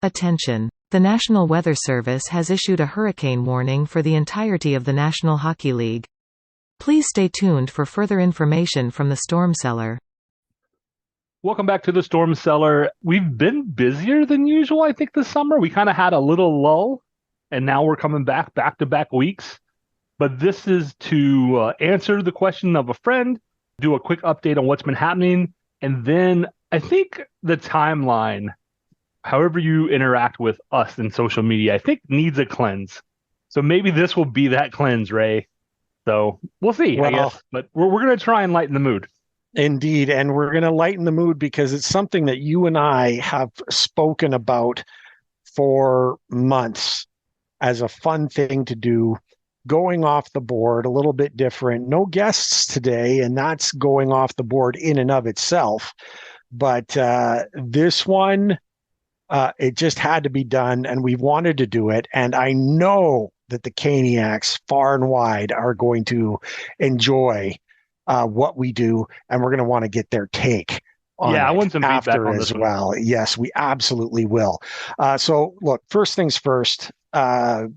Attention! The National Weather Service has issued a hurricane warning for the entirety of the National Hockey League. Please stay tuned for further information from the Storm Cellar. Welcome back to the Storm Cellar. We've been busier than usual, I think, this summer. We kind of had a little lull, and now we're coming back-to-back weeks. But this is to answer the question of a friend, do a quick update on what's been happening, and then I think the timeline, however you interact with us in social media, I think needs a cleanse. So maybe this will be that cleanse, Ray. So we'll see, I guess. But we're going to try and lighten the mood. Indeed, and we're going to lighten the mood because it's something that you and I have spoken about for months as a fun thing to do, going off the board, a little bit different. No guests today, and that's going off the board in and of itself. But this one, it just had to be done, and we wanted to do it. And I know that the Caniacs far and wide are going to enjoy what we do, and we're going to want to get their take on I want some feedback on as this well. One. Yes, we absolutely will. So look, first things first, I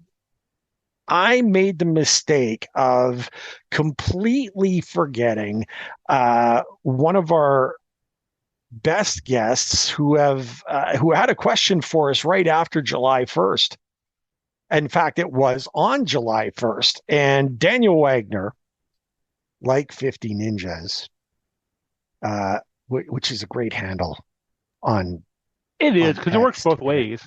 made the mistake of completely forgetting one of our best guests who had a question for us right after July 1st. In fact, it was on July 1st, and Daniel Wagner, like 50 Ninjas, which is a great handle on. It is, because it works both ways.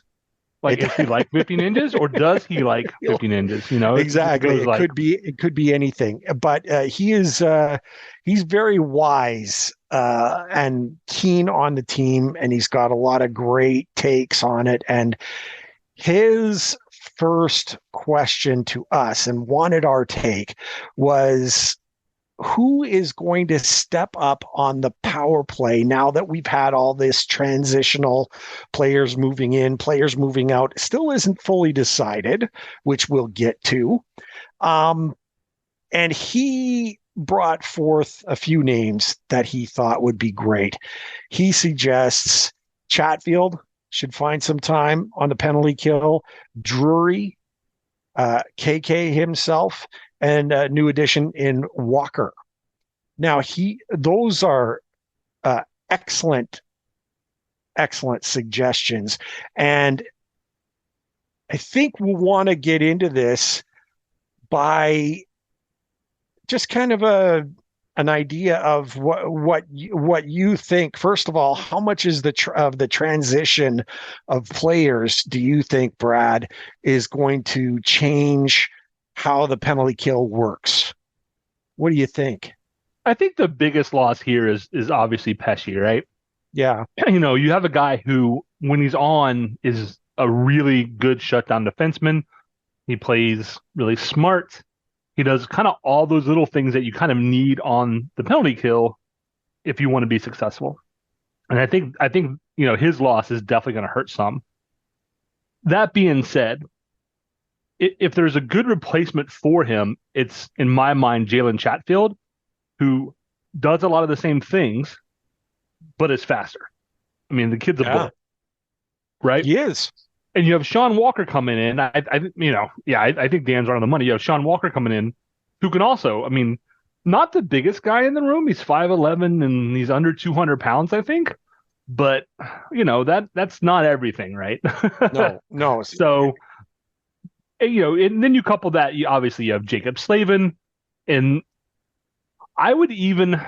Like, is he like 50 Ninjas, or does he like 50 Ninjas? You know, exactly. It could be anything. But he's very wise and keen on the team, and he's got a lot of great takes on it. And his first question to us, and wanted our take, was, who is going to step up on the power play now that we've had all this transitional players moving in, players moving out? Still isn't fully decided, which we'll get to. And he brought forth a few names that he thought would be great. He suggests Chatfield should find some time on the penalty kill, Drury, KK himself, and a new addition in Walker. Now, those are excellent suggestions. And I think we'll want to get into this by just kind of an idea of what you think. First of all, how much is of the transition of players do you think, Brad, is going to change how the penalty kill works? What do you think? I think the biggest loss here is obviously Pesci, right? Yeah. You know, you have a guy who, when he's on, is a really good shutdown defenseman. He plays really smart. He does kind of all those little things that you kind of need on the penalty kill if you want to be successful. And I think you know, his loss is definitely going to hurt some. That being said, if there's a good replacement for him, it's, in my mind, Jalen Chatfield, who does a lot of the same things, but is faster. I mean, the kid's a bullet, right? He is. And you have Sean Walker coming in. I think Dan's right on the money. You have Sean Walker coming in, who can also, I mean, not the biggest guy in the room. He's 5'11" and he's under 200 pounds, I think. But, you know, that's not everything, right? No. So, you know, and then you couple that, you have Jacob Slavin, and I would even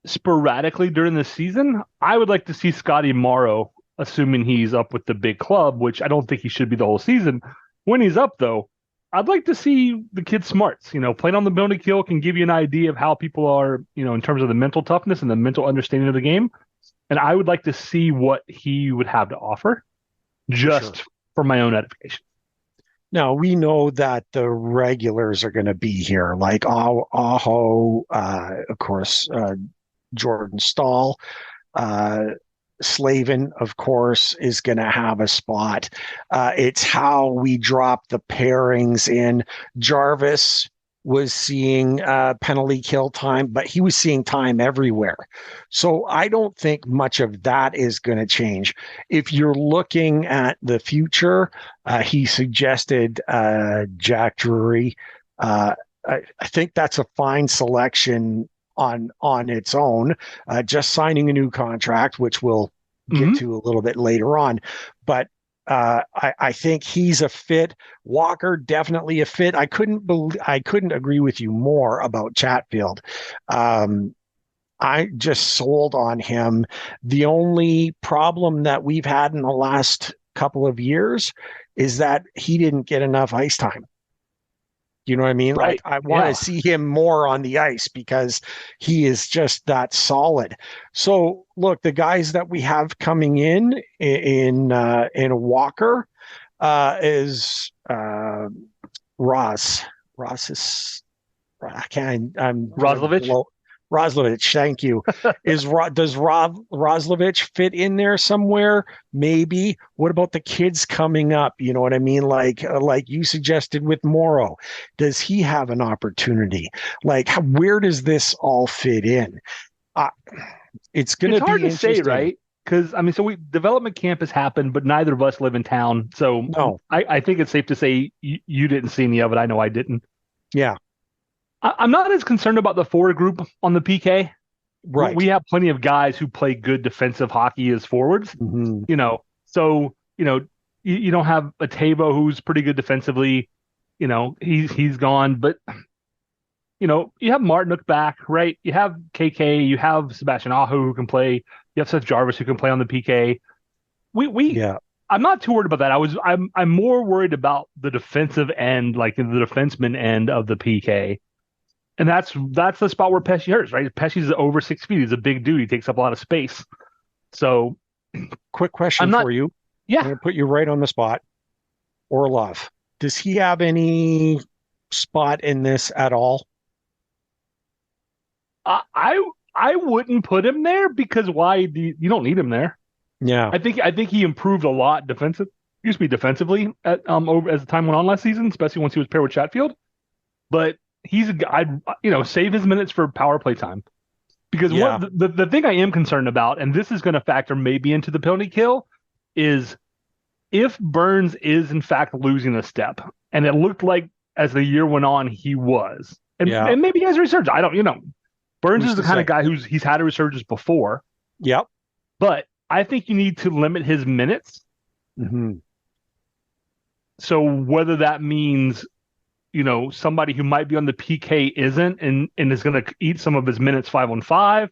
sporadically during the season, I would like to see Scotty Morrow, assuming he's up with the big club, which I don't think he should be the whole season. When he's up, though, I'd like to see the kid smarts. You know, playing on the penalty kill can give you an idea of how people are, you know, in terms of the mental toughness and the mental understanding of the game. And I would like to see what he would have to offer, just for my own edification. Now, we know that the regulars are going to be here, like Aho, of course, Jordan Stahl. Slavin, of course, is going to have a spot. It's how we drop the pairings in. Jarvis was seeing penalty kill time, but he was seeing time everywhere. So I don't think much of that is going to change. If you're looking at the future, he suggested Jack Drury. I think that's a fine selection on its own. Just signing a new contract, which we'll get Mhm. to a little bit later on, but I think he's a fit. Walker definitely a fit. I couldn't agree with you more about Chatfield. I just sold on him. The only problem that we've had in the last couple of years is that he didn't get enough ice time. You know what I mean? Like Right. I want to Yeah. see him more on the ice because he is just that solid. So look, the guys that we have coming in Walker is Ross. Ross is I can't. I'm Roslovich. below. Roslovich, thank you. Does Roslovich fit in there somewhere? Maybe. What about the kids coming up? You know what I mean? Like you suggested with Morrow, does he have an opportunity? Like, where does this all fit in? Uh, it's going It's to hard be to say, interesting. right? Because I mean, so we development camp has happened, but neither of us live in town, so No, I think it's safe to say you didn't see any of it. I know I didn't. yeah, I'm not as concerned about the forward group on the PK. We right. have plenty of guys who play good defensive hockey as forwards, Hmm. So you don't have a Tabo who's pretty good defensively. He's gone, but you have Martinuk back, right? You have KK, you have Sebastian Aho who can play. You have Seth Jarvis who can play on the PK. We Yeah, I'm not too worried about that. I'm more worried about the defensive end, like the defenseman end of the PK. And that's the spot where Pesci hurts, right? Pesci's over 6 feet. He's a big dude. He takes up a lot of space. So quick question I'm not. for you. I'm Yeah, going to put you right on the spot. Orlov, does he have any spot in this at all? I wouldn't put him there because why? You don't need him there. Yeah, I think he improved a lot defensively over as the time went on last season, especially once he was paired with Chatfield. But I'd save his minutes for power play time because yeah, the thing I am concerned about, and this is going to factor maybe into the penalty kill, is if Burns is in fact losing a step, and it looked like as the year went on he was, and yeah. and maybe he has a resurgence. I don't, Burns Who's is the to kind of say? guy he's had a resurgence before, Yep. but I think you need to limit his minutes. Hmm. So whether that means somebody who might be on the PK isn't and is going to eat some of his minutes 5-on-5,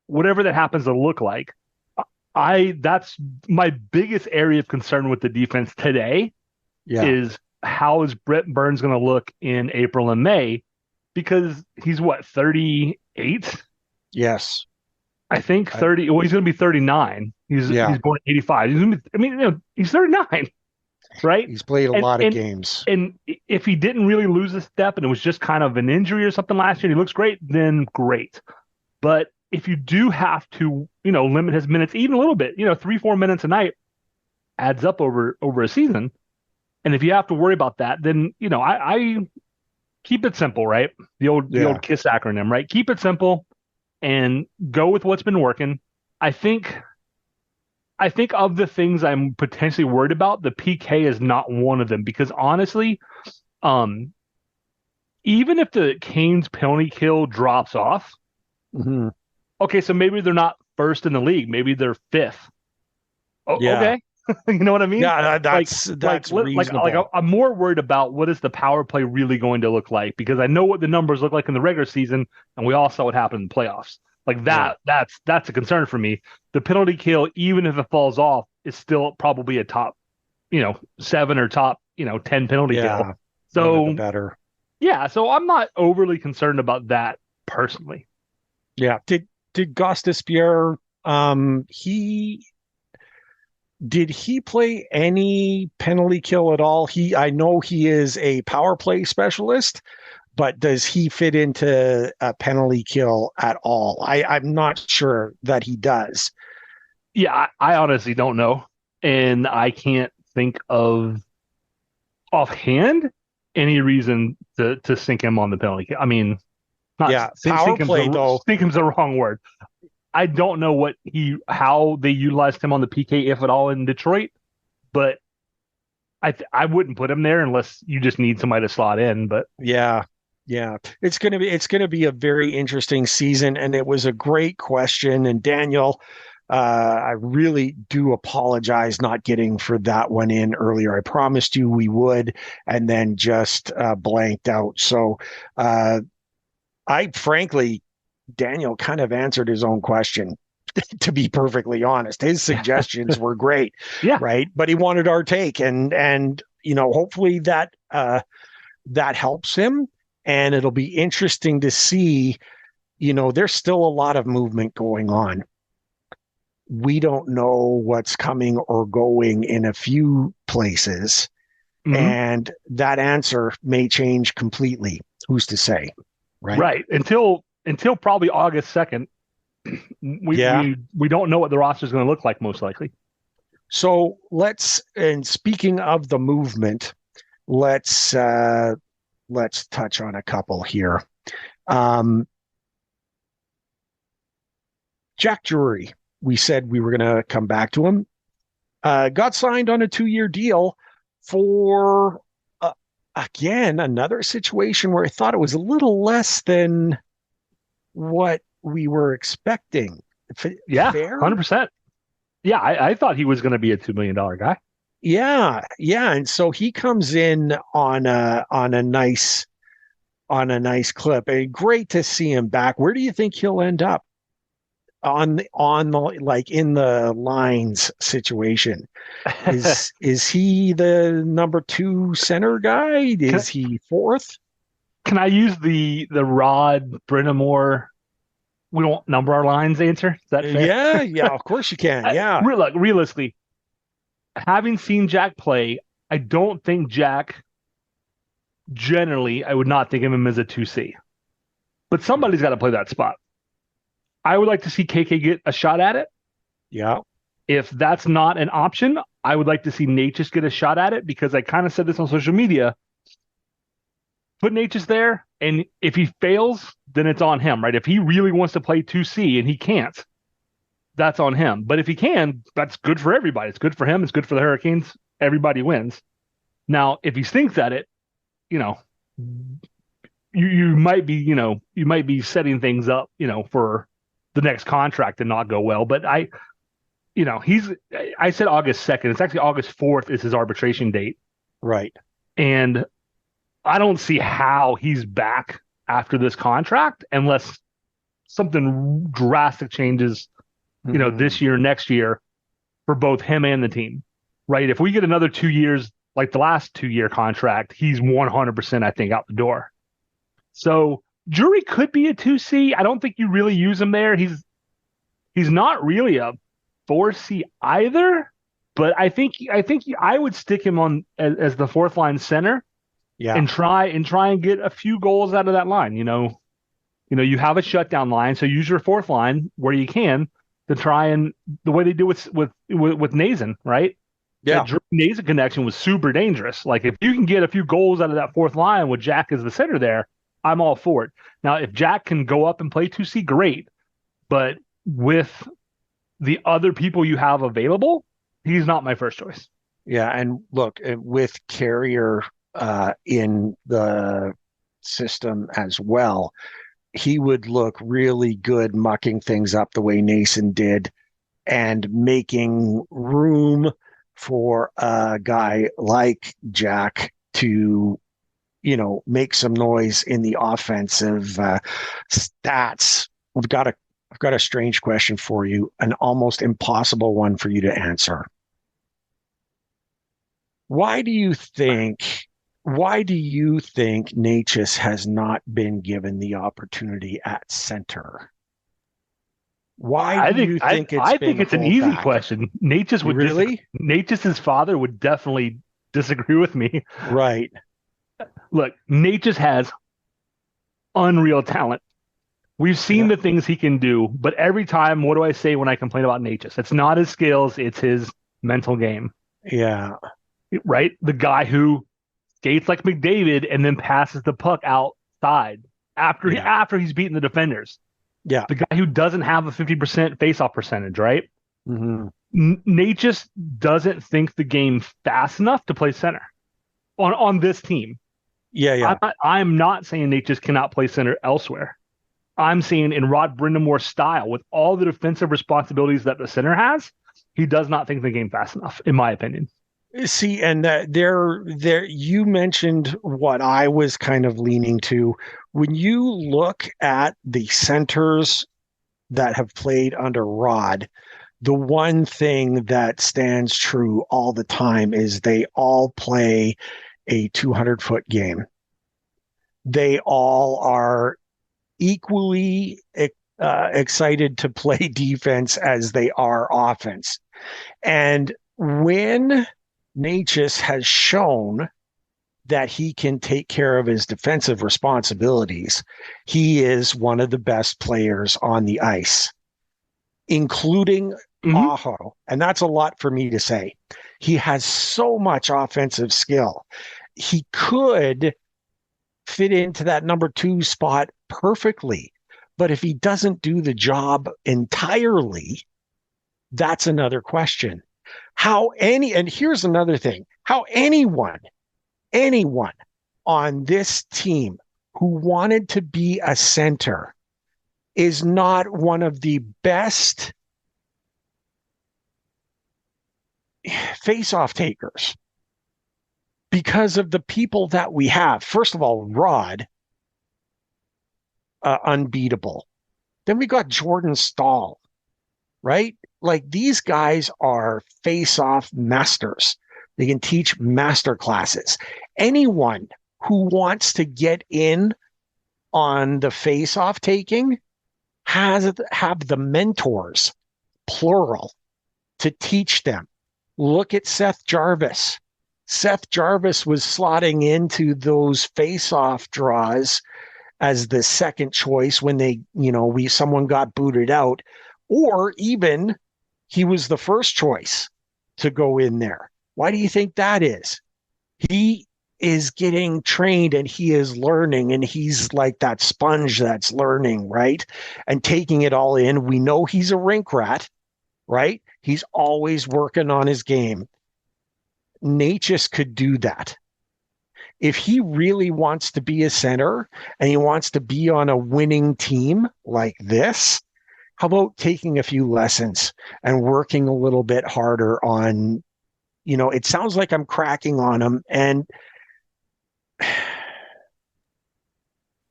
whatever that happens to look like, that's my biggest area of concern with the defense today Yeah. is how is Brett Burns going to look in April and May because he's what 38. Yes. I think I, 30. Well, he's going to be 39. yeah. He's born in 85. I mean, he's 39, right? He's played a And lot of and games. and if he didn't really lose a step and it was just kind of an injury or something last year, and he looks great, then great. But if you do have to, limit his minutes even a little bit, 3-4 minutes a night adds up over a season. And if you have to worry about that, then I keep it simple, right? The old Yeah. KISS acronym, right? Keep it simple and go with what's been working. I think of the things I'm potentially worried about, the PK is not one of them because honestly, um, even if the Canes penalty kill drops off, Hmm. okay, so maybe they're not first in the league, maybe they're fifth. Yeah. Okay, you know what I mean? Yeah. Like, That's reasonable. I'm more worried about what is the power play really going to look like because I know what the numbers look like in the regular season, and we all saw what happened in the playoffs. Like Yeah. that's a concern for me. The penalty kill, even if it falls off, is still probably a top, 7 or top, 10 penalty kill. Yeah. One of the So better. yeah, so I'm not overly concerned about that personally. Yeah. Did Gostis he did he play any penalty kill at all? I know he is a power play specialist, but does he fit into a penalty kill at all? I'm not sure that he does. Yeah, I honestly don't know, and I can't think of offhand. any reason to sink him on the penalty kill. I mean, not power play though. Sink him's the wrong word. I don't know how they utilized him on the PK, if at all, in Detroit, but I wouldn't put him there unless you just need somebody to slot in. But yeah, it's gonna be a very interesting season, and it was a great question. And Daniel, I really do apologize not getting for that one in earlier. I promised you we would, and then just blanked out. So I frankly, Daniel kind of answered his own question. To be perfectly honest, his suggestions were great, yeah, right? But he wanted our take, and hopefully that helps him, and it'll be interesting to see. There's still a lot of movement going on. We don't know what's coming or going in a few places, and that answer may change completely. Who's to say, right? Right. Until probably August 2nd. We don't know what the roster is going to look like, most likely. So and speaking of the movement, let's touch on a couple here. Jack Drury, we said we were going to come back to him. Got signed on a 2-year deal for, again, another situation where I thought it was a little less than what we were expecting. Yeah, fair? 100%. Yeah, I thought he was going to be a $2 million guy. Yeah, and so he comes in on a nice clip. And great to see him back. Where do you think he'll end up on the like in the lines situation? Is he the number 2 center guy? Is he fourth? Can I use the Rod Brennamore, we don't number our lines answer? Is that fair? Yeah, of course you can. Yeah. Look, realistically, having seen Jack play, I don't think Jack, generally, I would not think of him as a 2C. But somebody's got to play that spot. I would like to see KK get a shot at it. Yeah. If that's not an option, I would like to see Necas get a shot at it, because I kind of said this on social media. Put Necas there, and if he fails, then it's on him, right? If he really wants to play 2C and he can't, that's on him. But if he can, that's good for everybody. It's good for him. It's good for the Hurricanes. Everybody wins. Now, if he stinks at it, you might be setting things up, for the next contract to not go well. But I said August 2nd. It's actually August 4th is his arbitration date. Right. And I don't see how he's back after this contract unless something drastic changes, this year, next year, for both him and the team, right? If we get another 2 years, like the last 2-year contract, he's 100%, I think, out the door. So Drury could be a 2C. I don't think you really use him there. He's not really a 4C either, but I think I would stick him on as the fourth line center. Yeah. And try and get a few goals out of that line. You have a shutdown line, so use your fourth line where you can to try, and the way they do with Nazem, right? Yeah. That Nazem connection was super dangerous. Like, if you can get a few goals out of that fourth line with Jack as the center there, I'm all for it. Now, if Jack can go up and play 2C, great. But with the other people you have available, he's not my first choice. Yeah, and look, with Carrier in the system as well, he would look really good mucking things up the way Nason did, and making room for a guy like Jack to make some noise in the offensive stats. I've got a strange question for you, an almost impossible one for you to answer. Why do you think Necas has not been given the opportunity at center? Why do you think I think it's an easy question. Necas would really? Necas's father would definitely disagree with me. Right. Look, Necas has unreal talent. We've seen the things he can do, but every time, what do I say when I complain about Necas? It's not his skills, it's his mental game. Yeah. Right? The guy who skates like McDavid and then passes the puck outside after he's beaten the defenders. Yeah. The guy who doesn't have a 50% faceoff percentage, right? Mm-hmm. Nate just doesn't think the game fast enough to play center on this team. Yeah. I'm not saying Nate just cannot play center elsewhere. I'm saying in Rod Brindamore's style, with all the defensive responsibilities that the center has, he does not think the game fast enough, in my opinion. See, and there, you mentioned what I was kind of leaning to. When you look at the centers that have played under Rod, the one thing that stands true all the time is they all play a 200-foot game. They all are equally excited to play defense as they are offense. And when Necas has shown that he can take care of his defensive responsibilities, he is one of the best players on the ice, including Aho. And that's a lot for me to say. He has so much offensive skill. He could fit into that number 2 spot perfectly. But if he doesn't do the job entirely, that's another question. And here's another thing, how anyone on this team who wanted to be a center is not one of the best face-off takers because of the people that we have. First of all, Rod, unbeatable. Then we got Jordan Staal, right? Like, these guys are face-off masters. They can teach master classes. Anyone who wants to get in on the face-off taking have the mentors, plural, to teach them. Look at Seth Jarvis. Seth Jarvis was slotting into those face-off draws as the second choice when someone got booted out, or even he was the first choice to go in there. Why do you think that is? He is getting trained and he is learning, and he's like that sponge that's learning, right? And taking it all in. We know he's a rink rat, right? He's always working on his game. Necas could do that. If he really wants to be a center and he wants to be on a winning team like this, how about taking a few lessons and working a little bit harder on, it sounds like I'm cracking on him.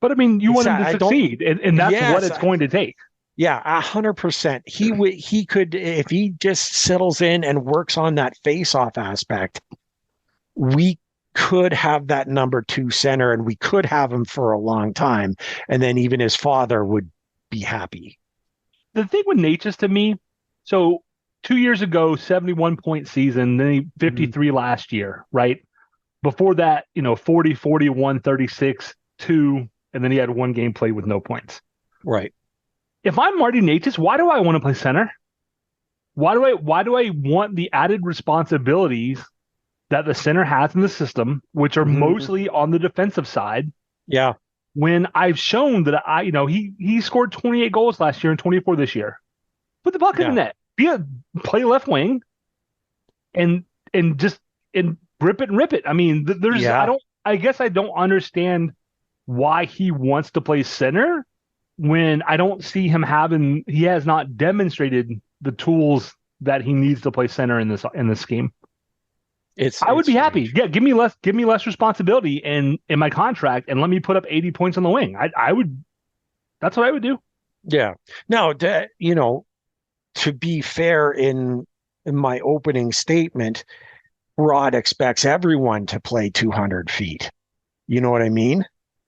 But I mean, you want him to succeed, and that's what it's going to take. Yeah, 100%. He could, if he just settles in and works on that face-off aspect, we could have that number 2 center, and we could have him for a long time. And then even his father would be happy. The thing with Necas to me, so 2 years ago, 71-point season, then 53 last year, right? Before that, 40, 41, 36, 2, and then he had one game played with no points. Right. If I'm Marty Necas, why do I want to play center? Why do I want the added responsibilities that the center has in the system, which are mostly on the defensive side? Yeah. When I've shown that he scored 28 goals last year and 24 this year. Put the puck in the net. Play left wing and rip it and rip it. I mean, I guess I don't understand why he wants to play center when I don't see him he has not demonstrated the tools that he needs to play center in this scheme. I would be happy. Yeah, give me less responsibility in my contract and let me put up 80 points on the wing. That's what I would do. Yeah. Now, to be fair, in my opening statement, Rod expects everyone to play 200 feet. You know what I mean?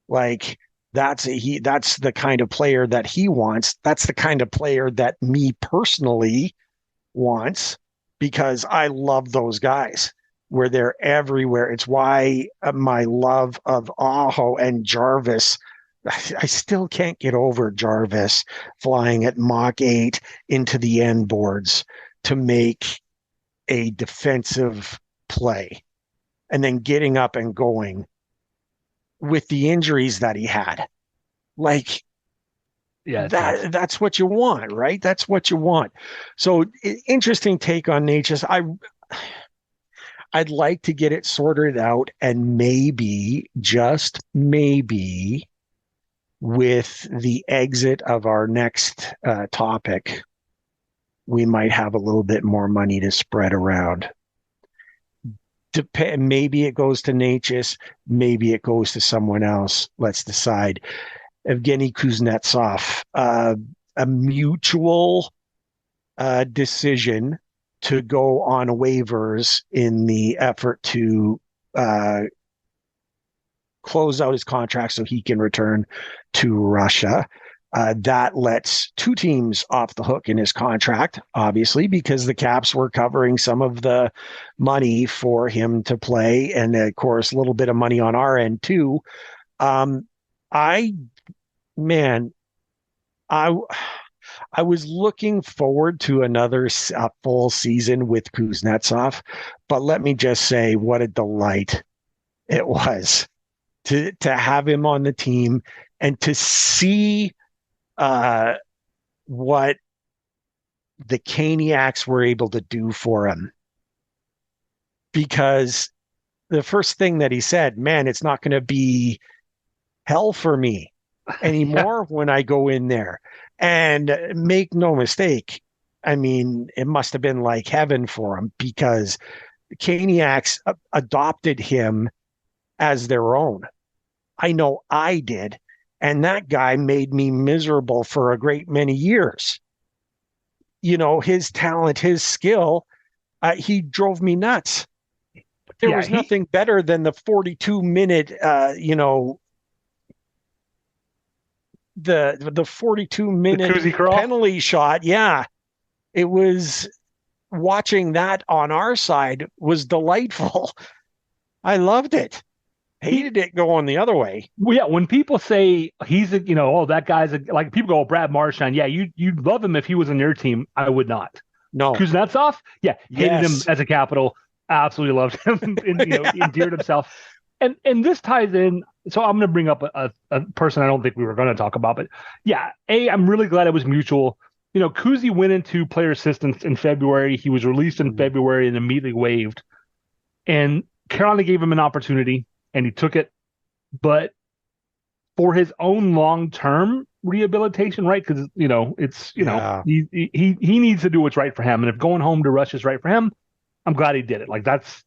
Like, that's the kind of player that he wants. That's the kind of player that me personally wants, because I love those guys where they're everywhere. It's why my love of Aho and Jarvis, I still can't get over Jarvis flying at Mach 8 into the end boards to make a defensive play. and then getting up and going with the injuries that he had. Like that's what you want, right? That's what you want. So interesting take on Necas. I'd like to get it sorted out, and maybe, just maybe, with the exit of our next topic, we might have a little bit more money to spread around. Maybe it goes to Necas, maybe it goes to someone else. Let's decide. Evgeny Kuznetsov, a mutual decision to go on waivers in the effort to close out his contract so he can return to Russia. That lets two teams off the hook in his contract, obviously, because the Caps were covering some of the money for him to play. And of course, a little bit of money on our end too. I was looking forward to another full season with Kuznetsov, but let me just say what a delight it was to have him on the team and to see what the Caniacs were able to do for him. Because the first thing that he said, man, it's not going to be hell for me anymore when I go in there. And make no mistake, I mean, it must have been like heaven for him, because the Caniacs adopted him as their own. I know I did. And that guy made me miserable for a great many years. You know, his talent, his skill, he drove me nuts. But there was nothing better than the 42-minute, the 42-minute penalty shot. Yeah, it was, watching that on our side was delightful. I loved it. Hated it going the other way. Well, yeah, when people say he's that guy's like, people go, Brad Marchand, yeah, you'd love him if he was on your team. I would not. No. Kuznetsov, yeah, hated him as a Capital, absolutely loved him, and endeared himself. And this ties in. So I'm going to bring up a person I don't think we were going to talk about, but yeah, I'm really glad it was mutual. Kuzi went into player assistance in February. He was released in February and immediately waived. And Carolina gave him an opportunity, and he took it. But for his own long-term rehabilitation, right? Because he needs to do what's right for him. And if going home to Russia is right for him, I'm glad he did it. Like that's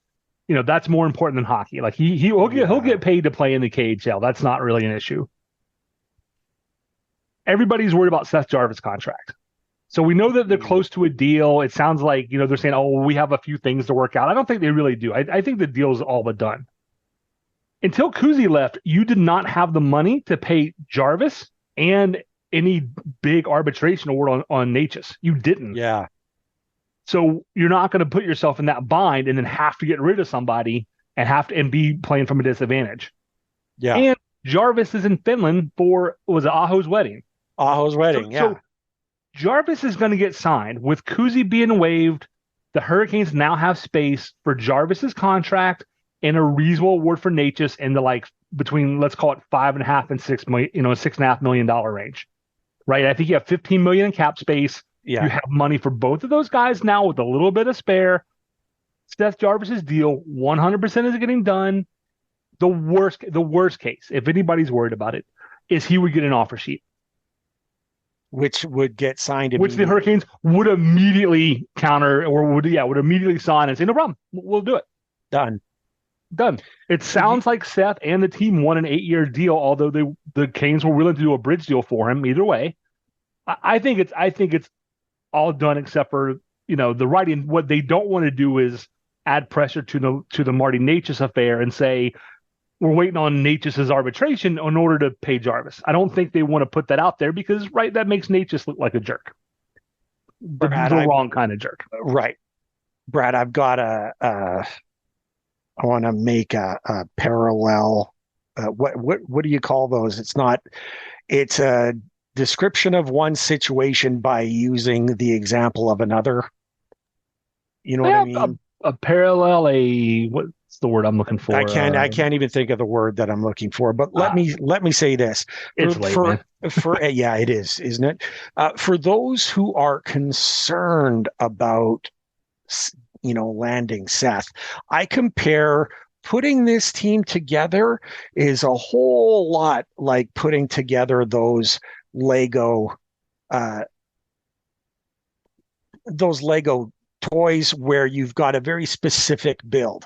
more important than hockey. Like he'll get paid to play in the KHL. That's not really an issue. Everybody's worried about Seth Jarvis' contract. So we know that they're close to a deal. It sounds like, they're saying, oh, we have a few things to work out. I don't think they really do. I think the deal's all but done. Until Kuzi left, you did not have the money to pay Jarvis and any big arbitration award on Necas. You didn't. Yeah. So you're not going to put yourself in that bind and then have to get rid of somebody and be playing from a disadvantage. Yeah. And Jarvis is in Finland for, was it Aho's wedding? Aho's wedding, yeah. So Jarvis is going to get signed. With Kuzi being waived, the Hurricanes now have space for Jarvis's contract and a reasonable award for Necas in the between, let's call it $5.5 and $6 million, $6.5 million range, right? I think you have $15 million in cap space. Yeah. You have money for both of those guys now with a little bit of spare. Seth Jarvis's deal, 100% is getting done. The worst case, if anybody's worried about it, is he would get an offer sheet, which would get signed, which the Hurricanes would immediately counter, or would immediately sign and say, no problem, we'll do it. Done. It sounds like Seth and the team won an 8-year deal, although the Canes were willing to do a bridge deal for him. Either way, I think it's all done except for the writing. What they don't want to do is add pressure to the Marty Necas affair and say we're waiting on Necas's arbitration in order to pay Jarvis. I don't think they want to put that out there because that makes Necas look like a jerk, the wrong kind of jerk. Right, Brad. I've got I want to make a parallel. What do you call those? It's a description of one situation by using the example of another. You know what I mean? A parallel, It's the word I'm looking for. I can't even think of the word that I'm looking for. But let me say this. It's late, man. Yeah, it is, isn't it? For those who are concerned about, landing Seth, I compare putting this team together is a whole lot like putting together uh, those Lego toys where you've got a very specific build.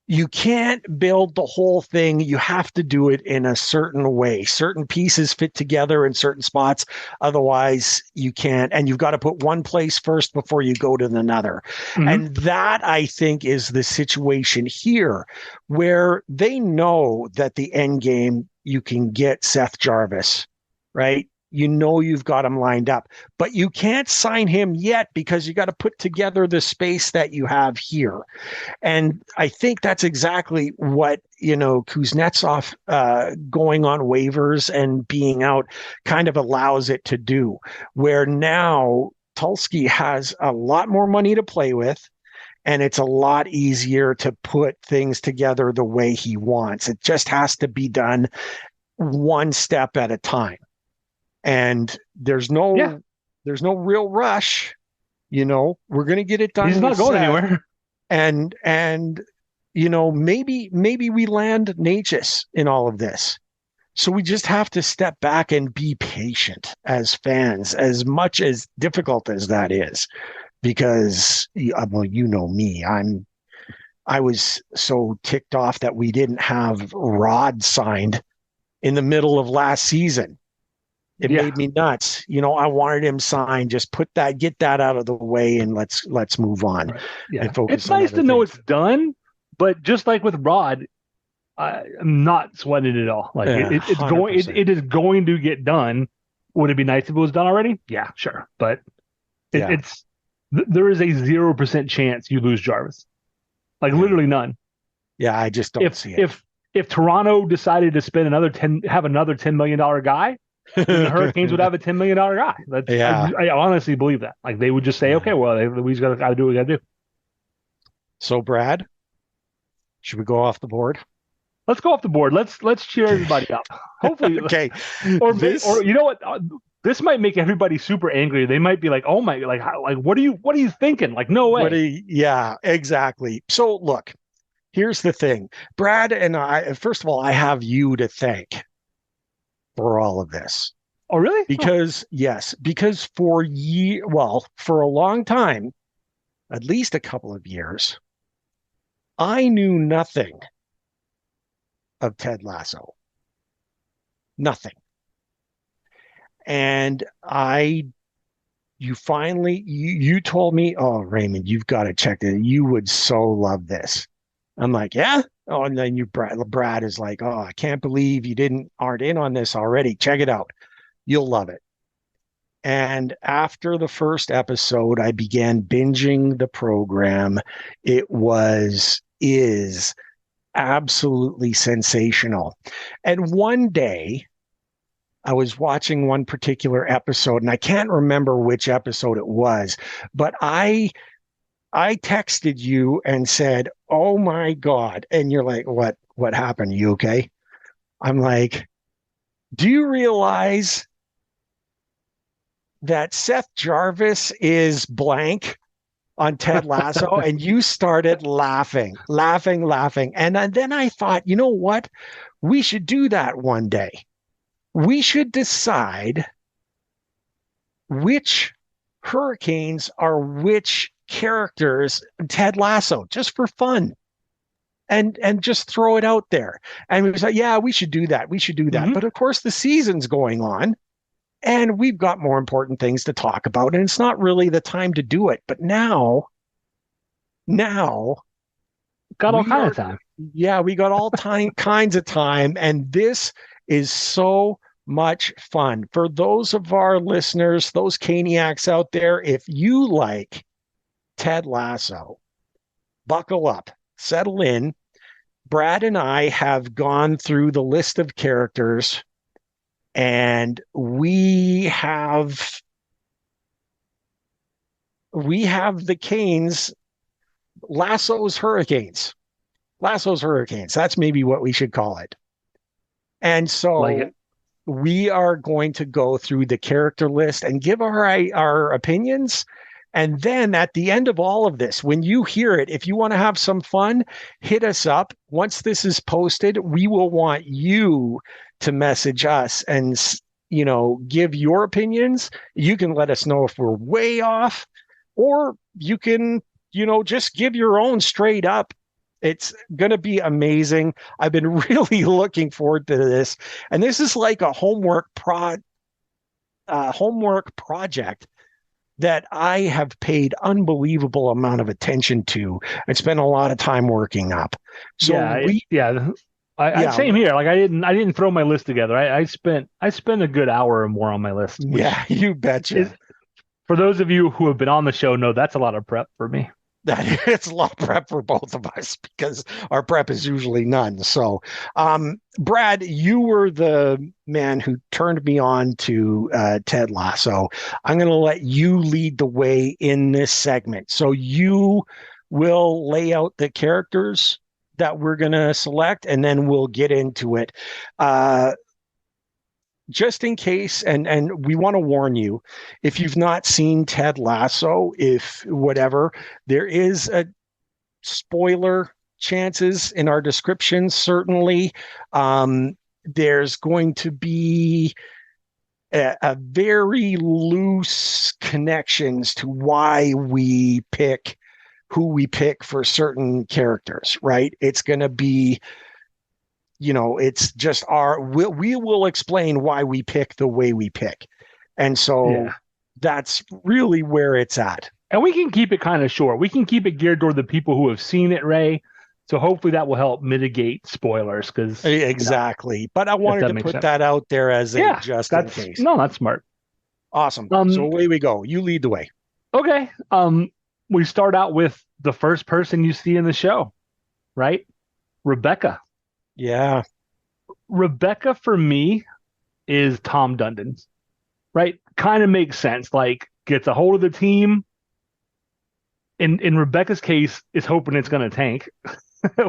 You can't build the whole thing. You have to do it in a certain way. Certain pieces fit together in certain spots. Otherwise, you can't. And you've got to put one place first before you go to another. Mm-hmm. And that, I think, is the situation here, where they know that the end game, you can get Seth Jarvis, right? You've got him lined up, but you can't sign him yet because you got to put together the space that you have here. And I think that's exactly what, Kuznetsov going on waivers and being out kind of allows it to do, where now Tulski has a lot more money to play with. And it's a lot easier to put things together the way he wants. It just has to be done one step at a time. And there's no real rush. We're going to get it done. He's not going anywhere. And maybe we land Necas in all of this. So we just have to step back and be patient as fans, as much as difficult as that is, because me, I was so ticked off that we didn't have Rod signed in the middle of last season. It made me nuts. I wanted him signed. Just get that out of the way, and let's move on. Right. Yeah, and focus. It's nice to know it's done, but just like with Rod, I'm not sweating it at all. Like it's going. It is going to get done. Would it be nice if it was done already? Yeah, sure. But it's there is a 0% chance you lose Jarvis. Like literally none. Yeah, I just don't see it. If Toronto decided to spend another $10 million guy. The Hurricanes would have a $10 million guy. I honestly believe that. Like they would just say, okay, well, we just got to do what we got to do. So, Brad, should we go off the board? Let's go off the board. Let's cheer everybody up. Hopefully, okay. Or you know what? This might make everybody super angry. They might be like, "Oh my, like what are you thinking? Like, no way." Yeah, exactly. So, look, here's the thing, Brad and I. First of all, I have you to thank for all of this. Oh, really? Because for a long time, at least a couple of years, I knew nothing of Ted Lasso. Nothing. And you told me, "Oh, Raymond, you've got to check it. You would so love this." I'm like, "Yeah." Oh, and then Brad is like, "Oh, I can't believe you aren't in on this already. Check it out. You'll love it." And after the first episode, I began binging the program. It is absolutely sensational. And one day I was watching one particular episode, and I can't remember which episode it was, but I texted you and said, "Oh my God." And you're like, what happened? You okay? I'm like, "Do you realize that Seth Jarvis is blank on Ted Lasso?" And you started laughing. And then I thought, you know what? We should do that one day. We should decide which Hurricanes are which characters Ted Lasso, just for fun, and just throw it out there. And we was like, yeah, we should do that. Mm-hmm. But of course, the season's going on, and we've got more important things to talk about, and it's not really the time to do it. But now got all kinds of time. Yeah, we got all kinds of time, and this is so much fun for those of our listeners, those Caniacs out there. If you like Ted Lasso, buckle up, settle in. Brad and I have gone through the list of characters, and we have the Canes, Lasso's Hurricanes. Lasso's Hurricanes. That's maybe what we should call it. And Like so it. we are going to go through the character list and give our opinions. And then at the end of all of this, when you hear it, if you want to have some fun, hit us up. Once this is posted, we will want you to message us and, give your opinions. You can let us know if we're way off, or you can, just give your own straight up. It's going to be amazing. I've been really looking forward to this. And this is like a homework project that I have paid unbelievable amount of attention to and spent a lot of time working up. So Same here. Like I didn't throw my list together. I spent a good hour or more on my list. Yeah, you betcha. For those of you who have been on the show know that's a lot of prep for me. It's a lot of prep for both of us because our prep is usually none. So, Brad, you were the man who turned me on to Ted Lasso. I'm going to let you lead the way in this segment. So you will lay out the characters that we're going to select, and then we'll get into it. Just in case, and we want to warn you, if you've not seen Ted Lasso, there is a spoiler chances in our description, certainly. There's going to be a very loose connections to why we pick who we pick for certain characters, right? It's going to be, it's just we will explain why we pick the way we pick. And so that's really where it's at. And we can keep it kind of short. We can keep it geared toward the people who have seen it, Ray. So hopefully that will help mitigate spoilers. Exactly. But I wanted to put that out there as a just in case. No, that's smart. Awesome. So away we go. You lead the way. Okay. We start out with the first person you see in the show, right? Rebecca. Yeah. Rebecca for me is Tom Dundon, right? Kind of makes sense. Like gets a hold of the team. In Rebecca's case, is hoping it's going to tank,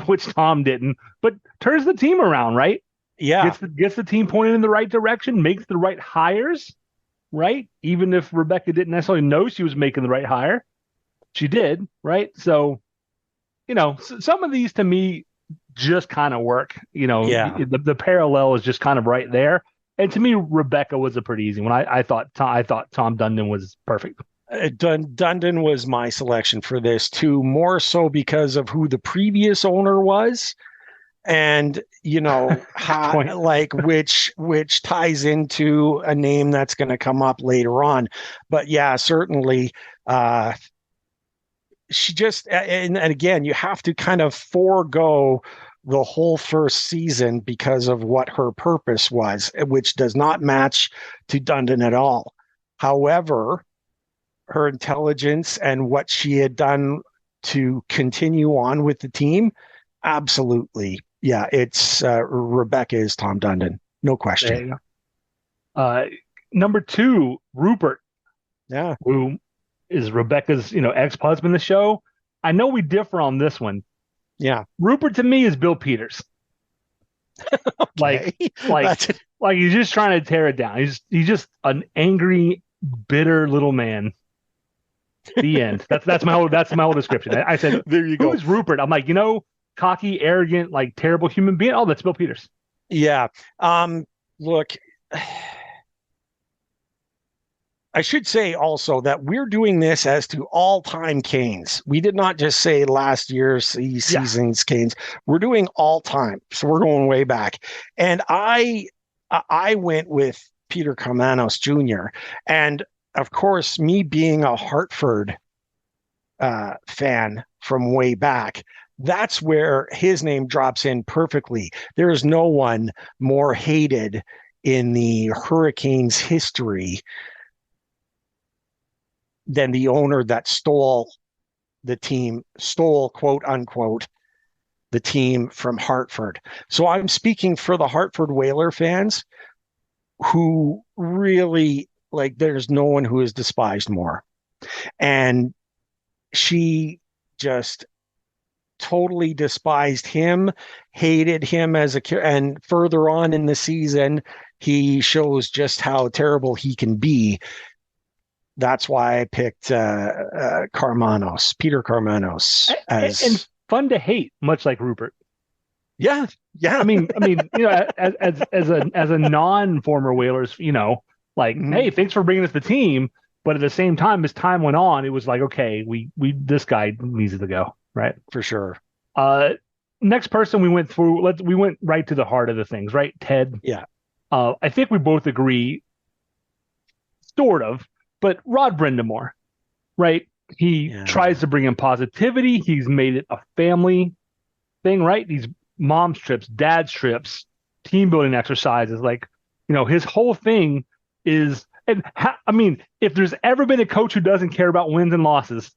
which Tom didn't, but turns the team around, right? Yeah. Gets the team pointed in the right direction, makes the right hires, right? Even if Rebecca didn't necessarily know she was making the right hire, she did, right? So, some of these to me just kind of work. The parallel is just kind of right there. And to me, Rebecca was a pretty easy one. I thought Tom Dundon was perfect. Dundon was my selection for this too, more so because of who the previous owner was, and how, like which ties into a name that's going to come up later on. But yeah, certainly, she just and again, you have to kind of forego the whole first season because of what her purpose was, which does not match to Dundon at all. However, her intelligence and what she had done to continue on with the team, absolutely. Yeah, it's Rebecca is Tom Dundon. No question. Number 2, Rupert. Yeah. Who is Rebecca's, ex-husband in the show. I know we differ on this one. Yeah. Rupert to me is Bill Peters. Okay. Like he's just trying to tear it down. He's just an angry, bitter little man. The end. That's my whole description. I said, there you go. Who's Rupert? I'm like, cocky, arrogant, like terrible human being. Oh, that's Bill Peters. Yeah. Look, I should say also that we're doing this as to all-time Canes. We did not just say last year's season's Canes. We're doing all-time. So we're going way back. And I went with Peter Kamanos Jr. And of course, me being a Hartford fan from way back, that's where his name drops in perfectly. There is no one more hated in the Hurricanes history than the owner that stole, quote unquote, the team from Hartford. So I'm speaking for the Hartford Whaler fans who really, like, there's no one who is despised more. And she just totally despised him, hated him and further on in the season, he shows just how terrible he can be. That's why I picked Peter Karmanos and fun to hate, much like Rupert. Yeah. I mean, as a non-former Whalers, hey, thanks for bringing us the team. But at the same time, as time went on, it was like, okay, we this guy needs to go, right? For sure. Next person we went through, we went right to the heart of the things, right? Ted. Yeah. I think we both agree, sort of, but Rod Brindamore, right? He tries to bring in positivity. He's made it a family thing, right? These mom's trips, dad's trips, team building exercises, his whole thing is, if there's ever been a coach who doesn't care about wins and losses,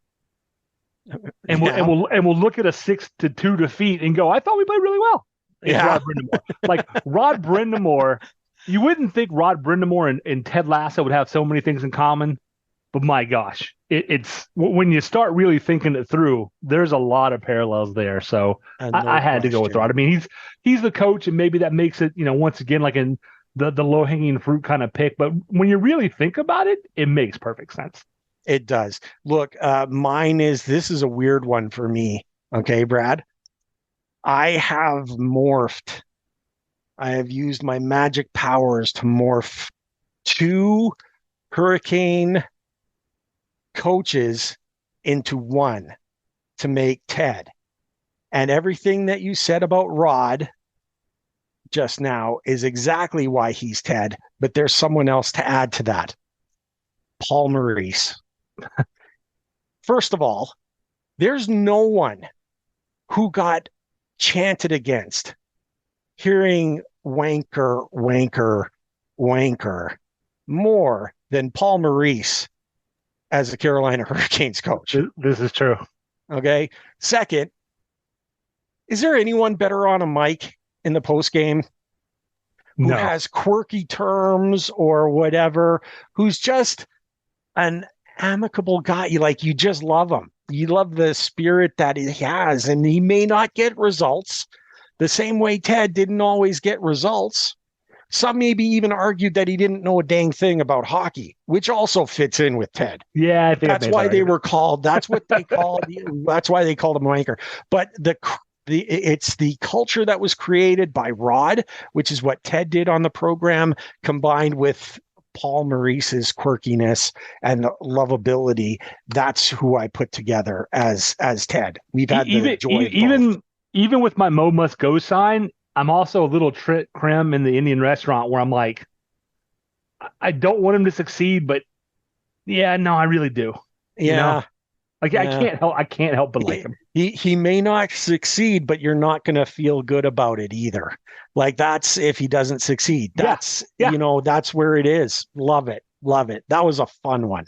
and we'll look at a 6-2 defeat and go, I thought we played really well. Rod Brindamore. Rod Brindamore, you wouldn't think Rod Brindamore and Ted Lasso would have so many things in common, but my gosh, it's when you start really thinking it through, there's a lot of parallels there. So I had to go with Rod. I mean, he's the coach, and maybe that makes it, once again, like in the low hanging fruit kind of pick. But when you really think about it, it makes perfect sense. It does. Look, this is a weird one for me. Okay, Brad. I have used my magic powers to morph 2 Hurricane coaches into one to make Ted. And everything that you said about Rod just now is exactly why he's Ted, but there's someone else to add to that. Paul Maurice. First of all, there's no one who got chanted against hearing wanker, wanker, wanker more than Paul Maurice as the Carolina Hurricanes coach. This is true. Okay. Second, is there anyone better on a mic in the post game who has quirky terms or whatever, who's just an amicable guy? You just love him. You love the spirit that he has, and he may not get results the same way Ted didn't always get results. Some maybe even argued that he didn't know a dang thing about hockey, which also fits in with Ted. Yeah, I think that's why they were called. That's what they called. That's why they called him wanker. But it's the culture that was created by Rod, which is what Ted did on the program, combined with Paul Maurice's quirkiness and lovability. That's who I put together as Ted. We've had the joy of even with my Mo Must Go sign, I'm also a little Trit Creme in the Indian restaurant where I'm like, I don't want him to succeed, but I really do. Yeah. I can't help but like him. He may not succeed, but you're not going to feel good about it either. That's if he doesn't succeed. That's that's where it is. Love it. That was a fun one.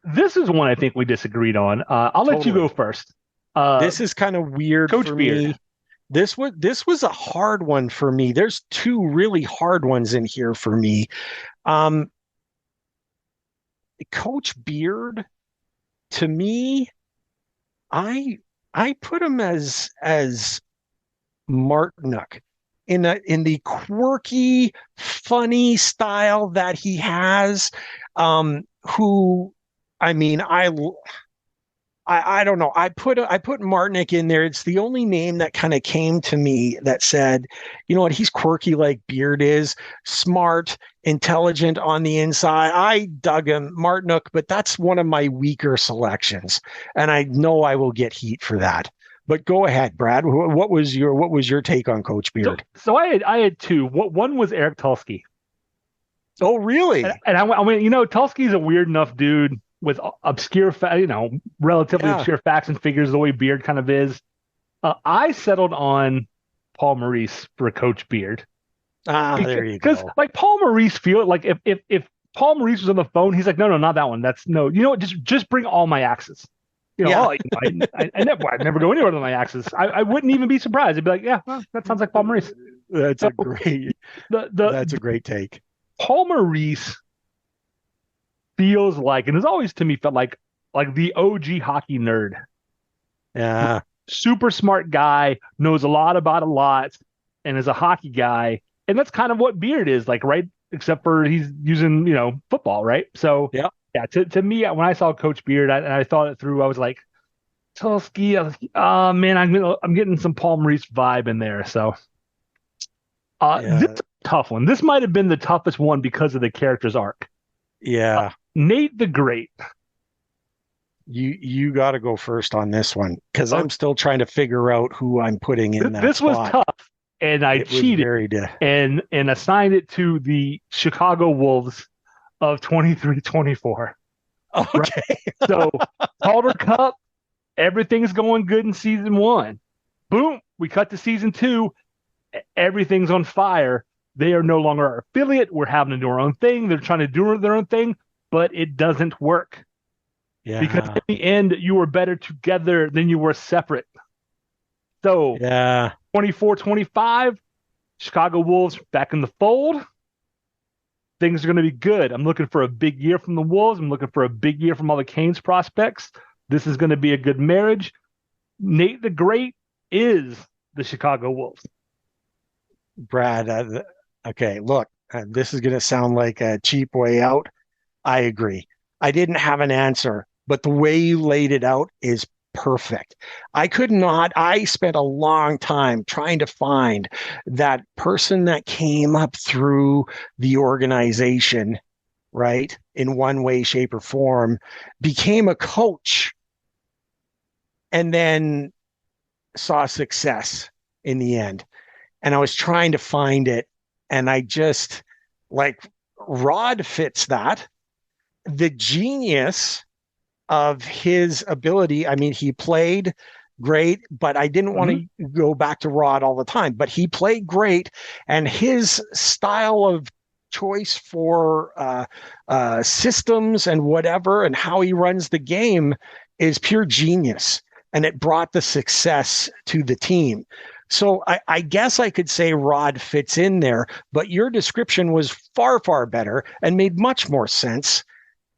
This is one I think we disagreed on. I'll let you go first. This is kind of weird Coach for Beard. me. This was a hard one for me. There's 2 really hard ones in here for me. Coach Beard, to me, I put him as Martinook in the quirky, funny style that he has. I don't know. I put Martinook in there. It's the only name that kind of came to me that said, you know what, he's quirky like Beard is, smart, intelligent on the inside. I dug him, Martinook, but that's one of my weaker selections, and I know I will get heat for that. But go ahead, Brad. What was your take on Coach Beard? So I had 2. One was Eric Tulsky. Oh, really? And I went, Tulsky's a weird enough dude with obscure, relatively obscure facts and figures, the way Beard kind of is. I settled on Paul Maurice for Coach Beard. There you go. Because Paul Maurice if Paul Maurice was on the phone, he's like, no, not that one. That's no. You know what? Just bring all my axes. I never go anywhere with my axes. I wouldn't even be surprised. I'd be like, that sounds like Paul Maurice. That's a great take. Paul Maurice feels like, and has always to me felt like the OG hockey nerd. Yeah. super smart guy, knows a lot about a lot, and is a hockey guy. And that's kind of what Beard is like, right? Except for he's using, football, right? So Yeah. yeah, to me, when I saw Coach Beard, and I thought it through, I was like, Tulski, I was like, oh man, I'm getting some Paul Maurice vibe in there. So this Yeah. is a tough one. This might have been the toughest one because of the character's arc. Yeah. Nate the Great. You got to go first on this one because Oh, I'm still trying to figure out who I'm putting in that this was spot. tough, and I It was cheated very and assigned it to the Chicago Wolves of 23-24. Right? okay. So Calder Cup, everything's going good in season 1. Boom, we cut to season 2. Everything's on fire. They are no longer our affiliate. We're having to do our own thing. They're trying to do their own thing, but it doesn't work. Because Yeah. in the end, you were better together than you were separate. So Yeah. 24-25, Chicago Wolves back in the fold. Things are going to be good. I'm looking for a big year from the Wolves. I'm looking for a big year from all the Canes prospects. This is going to be a good marriage. Nate the Great is the Chicago Wolves. Brad, okay, look, this is going to sound like a cheap way out. I agree. I didn't have an answer, but the way you laid it out is perfect. I spent a long time trying to find that person that came up through the organization, right, in one way, shape, or form, became a coach, and then saw success in the end. And I was trying to find it, and I just like Rod fits that. The genius of his ability. I mean, he played great, but I didn't want to go back to Rod all the time. But he played great, and his style of choice for systems and whatever, and how he runs the game is pure genius, and it brought the success to the team. So I guess I could say Rod fits in there, but your description was far, far better and made much more sense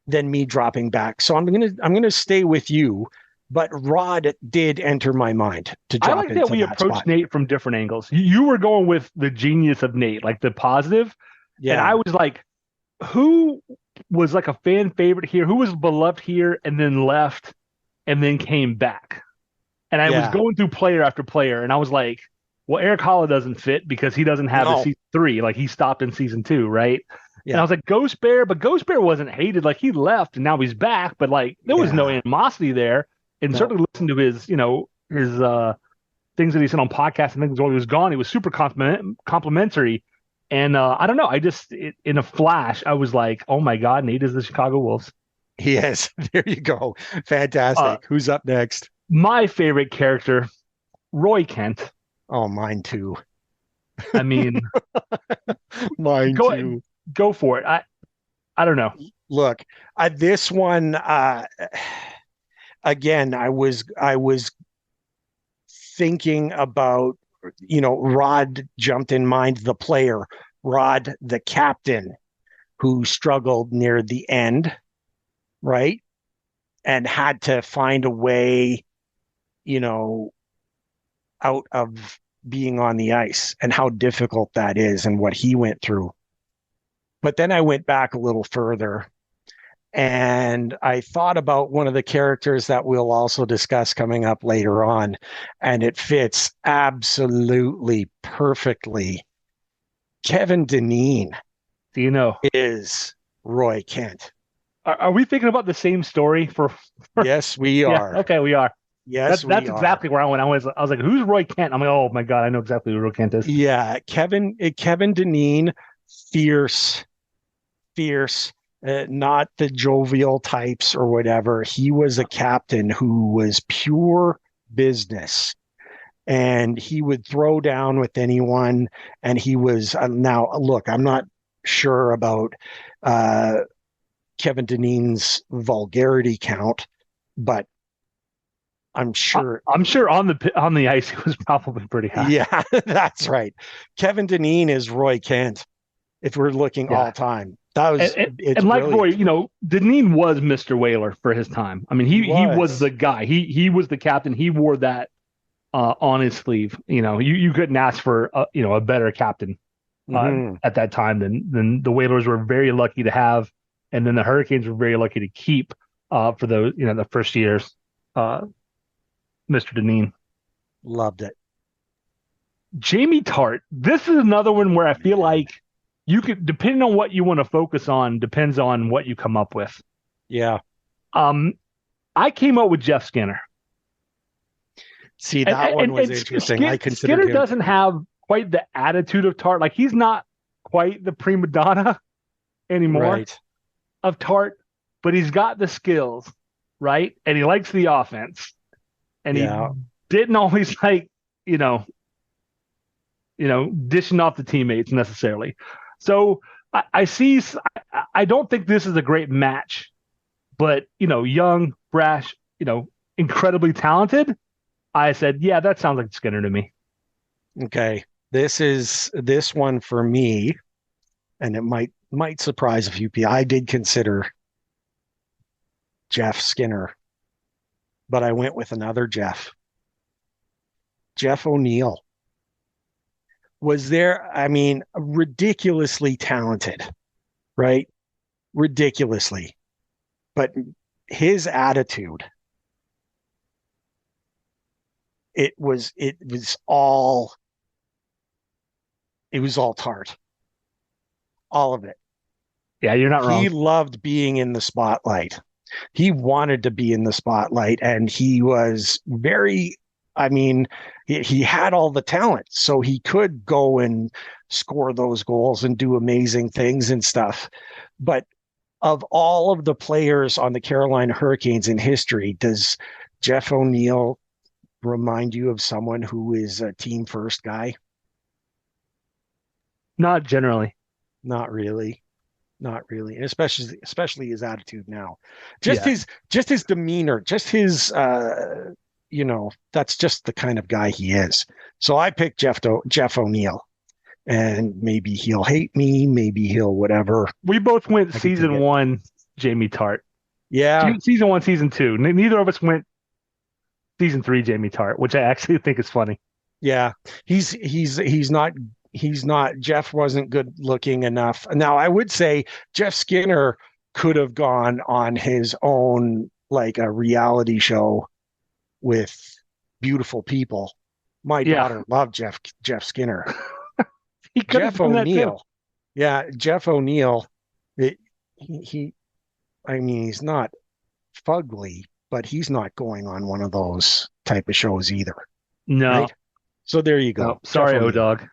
than me dropping back. So I'm gonna stay with you, but Rod did enter my mind to I drop like that into we that approached spot. Nate from different angles. You were going with the genius of Nate, like the positive, and I Yeah, was like, who was like a fan favorite here? Who was beloved here and then left and then came back? And I was yeah, going through player after player, and I was like, well, Eric Holla doesn't fit because he doesn't have a no, season 3. Like he stopped in season 2, right? And I yeah, was like, Ghost Bear, but Ghost Bear wasn't hated. Like he left and now he's back, but like there was no yeah, animosity there. And no, certainly listen to his things that he said on podcasts and things while he was gone. He was super complimentary. And I don't know. In a flash, I was like, oh my God, Nate is the Chicago Wolves. he is. There you go. Uh, Fantastic. Who's up next? my favorite character, Roy Kent. Oh, mine too. I mean, Mine go too. go for it. I don't know. Look, this one again. I was thinking about, Rod jumped in mind, the player, Rod, the captain, who struggled near the end, right? And had to find a way, you know, out of being on the ice and how difficult that is and what he went through. But then I went back a little further and I thought about one of the characters that we'll also discuss coming up later on, and it fits absolutely perfectly. Kevin Dineen Do you know? is Roy Kent. Are we thinking about the same story for Yes, we yeah, are. okay, we are. Yes, That's we are. exactly where I went. I was like, who's Roy Kent? I'm like, oh my God, I know exactly who Roy Kent is. Yeah, Kevin Dineen, fierce, fierce, not the jovial types or whatever. He was a captain who was pure business, and he would throw down with anyone. And he was now look, I'm not sure about uh, Kevin Dineen's vulgarity count, but I'm sure. I'm sure on the ice it was probably pretty high. Yeah, that's right. Kevin Dineen is Roy Kent. If we're looking Yeah. all time, that was it's And like brilliant. Roy, Deneen was Mr. Whaler for his time. I mean, he was the guy. He was the captain. He wore that on his sleeve. You couldn't ask for a better captain Mhm. at that time than the Whalers were very lucky to have, and then the Hurricanes were very lucky to keep for those the first years. Mr. Deneen. Loved it. Jamie Tart. This is another one where I feel like you could, depending on what you want to focus on, depends on what you come up with. Yeah. I came up with Jeff Skinner. See, that one was interesting. I considered Skinner him. doesn't have quite the attitude of Tart. Like, he's not quite the prima donna anymore Right. of Tart, but he's got the skills, right? And he likes the offense. And Yeah. he didn't always like, dishing off the teammates necessarily. So I don't think this is a great match, but, young, brash, incredibly talented. I said, yeah, that sounds like Skinner to me. Okay. This one for me, and it might surprise a few people. I did consider Jeff Skinner, but I went with another Jeff. Jeff O'Neill was there. I mean, ridiculously talented, right? Ridiculously. But his attitude, it was all Tart. All of it. Yeah, you're not wrong. He loved being in the spotlight. He wanted to be in the spotlight, and he was very, I mean, he had all the talent, so he could go and score those goals and do amazing things and stuff. But of all of the players on the Carolina Hurricanes in history, does Jeff O'Neill remind you of someone who is a team first guy? Not generally. Not really. Not really. And especially his attitude now. Just Yeah. his demeanor, just his that's just the kind of guy he is. So I picked Jeff O'Neill. And maybe he'll hate me, maybe he'll whatever. We both went season 1, Jamie Tart. Yeah. Season 1, season 2. Neither of us went season 3, Jamie Tart, which I actually think is funny. Yeah. He's not Jeff wasn't good looking enough. Now I would say Jeff Skinner could have gone on his own, like a reality show with beautiful people. My daughter loved Jeff Skinner. Jeff O'Neill. Yeah, Jeff O'Neill. He's not fugly, but he's not going on one of those type of shows either. No. Right? So there you go. No, sorry, O-Dog.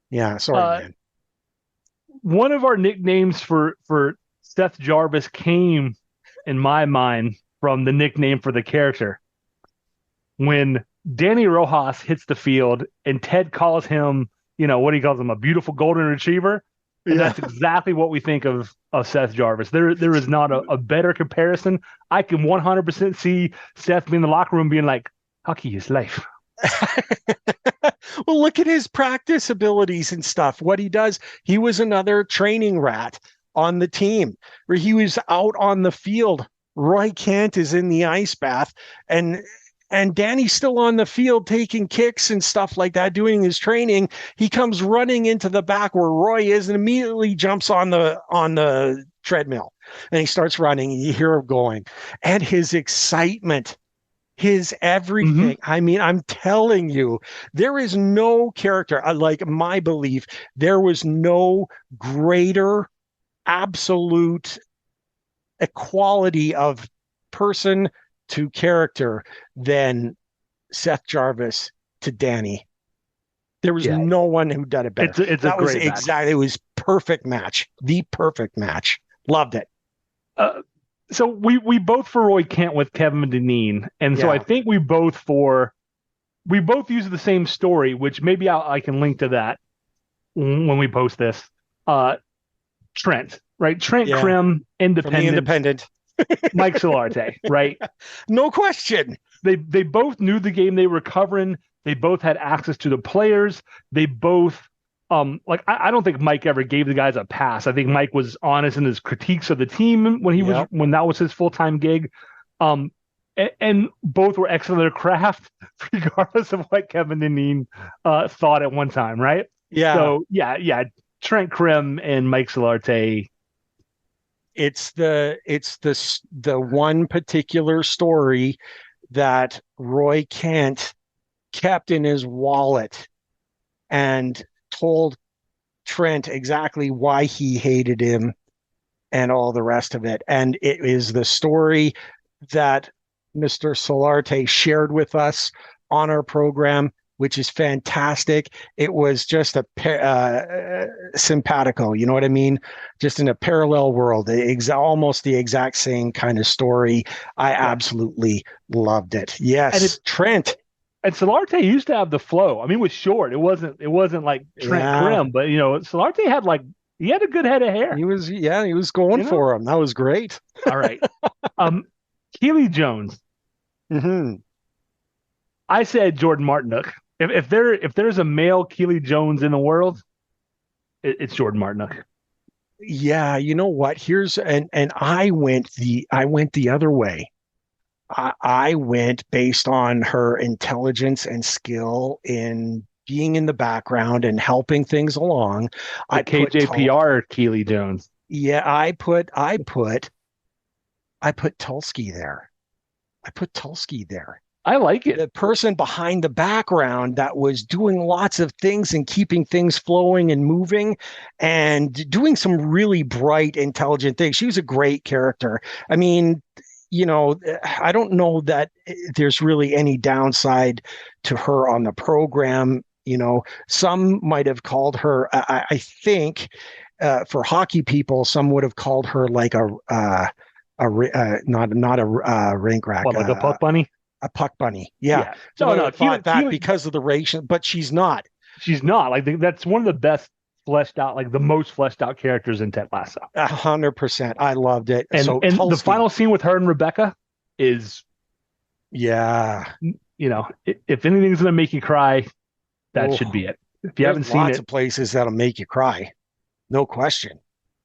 Yeah, sorry, man. One of our nicknames for Seth Jarvis came, in my mind, from the nickname for the character. When Danny Rojas hits the field and Ted calls him, what he calls him, a beautiful golden retriever. And that's exactly what we think of Seth Jarvis. There is not a better comparison. I can 100% see Seth being in the locker room being like, hockey is life. Well, look at his practice abilities and stuff. What he does, he was another training rat on the team where he was out on the field. Roy Kent is in the ice bath, and Danny's still on the field taking kicks and stuff like that, doing his training. He comes running into the back where Roy is and immediately jumps on the treadmill, and he starts running. And you hear him going, and his excitement, his everything. I mean, I'm telling you, there is no character, like my belief, there was no greater absolute equality of person to character than Seth Jarvis to Danny. There was no one who did it better. It was perfect match. The perfect match. Loved it. So we both for Roy Kent with Kevin Deneen, and so I think we both use the same story, which maybe I can link to that when we post this. Trent, right? Trent Krim, independent. Mike Solarte, right? No question. They both knew the game they were covering. They both had access to the players. They both I don't think Mike ever gave the guys a pass. I think Mike was honest in his critiques of the team when when that was his full-time gig. and both were excellent at their craft, regardless of what Kevin Deneen thought at one time, right? Yeah. So yeah, Trent Krim and Mike Solarte. It's the one particular story that Roy Kent kept in his wallet and told Trent exactly why he hated him and all the rest of it. And it is the story that Mr. Solarte shared with us on our program, which is fantastic. It was just a simpatico, you know what I mean? Just in a parallel world, almost the exact same kind of story. I absolutely loved it. Yes, Trent. And Solarte used to have the flow. I mean, it was short. It wasn't like Trent Krim, but Solarte had he had a good head of hair. He was going for him. That was great. All right. Keely Jones. Mm-hmm. I said Jordan Martinook. If there's a male Keely Jones in the world, it's Jordan Martinook. Yeah, you know what? I went the other way. I went based on her intelligence and skill in being in the background and helping things along. KJPR Keely Jones. Yeah, I put Tulski there. I put Tulski there. I like it. The person behind the background that was doing lots of things and keeping things flowing and moving and doing some really bright, intelligent things. She was a great character. I mean, I don't know that there's really any downside to her on the program. Some might have called her, I think, for hockey people, some would have called her like not a rink rat. What, like a puck bunny? A puck bunny. Yeah. So no, thought that because of the race, but she's not. She's not. That's one of the best fleshed out, the most fleshed out characters in Ted Lasso. 100%. I loved it. And the final scene with her and Rebecca is, if anything's going to make you cry, that should be it. If you haven't seen it, lots of places that'll make you cry, no question.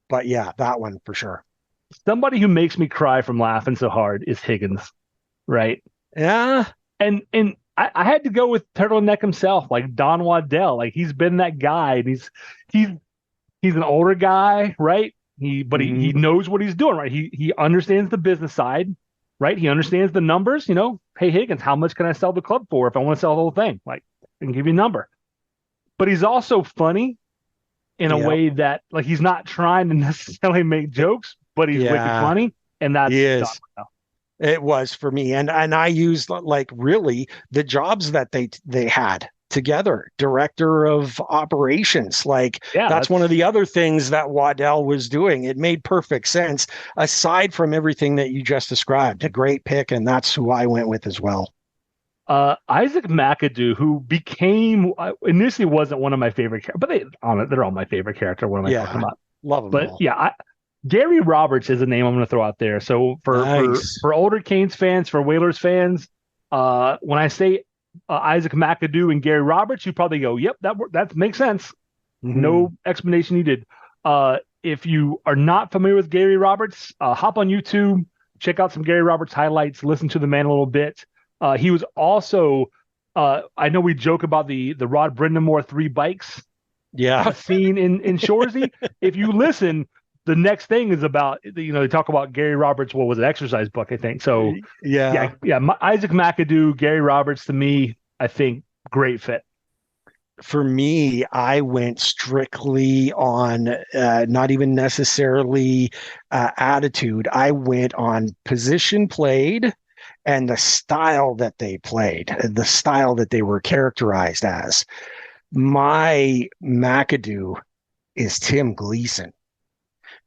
But yeah, that one for sure. Somebody who makes me cry from laughing so hard is Higgins, right? Yeah. And I had to go with turtleneck himself, like Don Waddell. He's been that guy, and he's an older guy, right? He knows what he's doing, right? He understands the business side, right? He understands the numbers. Hey Higgins, how much can I sell the club for if I want to sell the whole thing? I can give you a number. But he's also funny in a way that he's not trying to necessarily make jokes, but he's wicked funny, and that's he is. It was for me, and I used really the jobs that they had together. Director of operations, that's one of the other things that Waddell was doing. It made perfect sense. Aside from everything that you just described, a great pick, and that's who I went with as well. Isaac McAdoo, who became initially wasn't one of my favorite characters, but they're all my favorite charter. What am I talking about? Love them. But all. Gary Roberts is a name I'm going to throw out there. So for older Canes fans, for Whalers fans, when I say Isaac McAdoo and Gary Roberts, you probably go, "Yep, that makes sense." Mm-hmm. No explanation needed. If you are not familiar with Gary Roberts, hop on YouTube, check out some Gary Roberts highlights, listen to the man a little bit. He was also, I know we joke about the Rod Brindamore 3 bikes scene in Shoresy. If you listen, the next thing is about, they talk about Gary Roberts, what was it, exercise book, I think. So yeah. Isaac McAdoo, Gary Roberts, to me, I think great fit. For me, I went strictly on not even necessarily attitude. I went on position played and the style that they played, the style that they were characterized as. My McAdoo is Tim Gleason.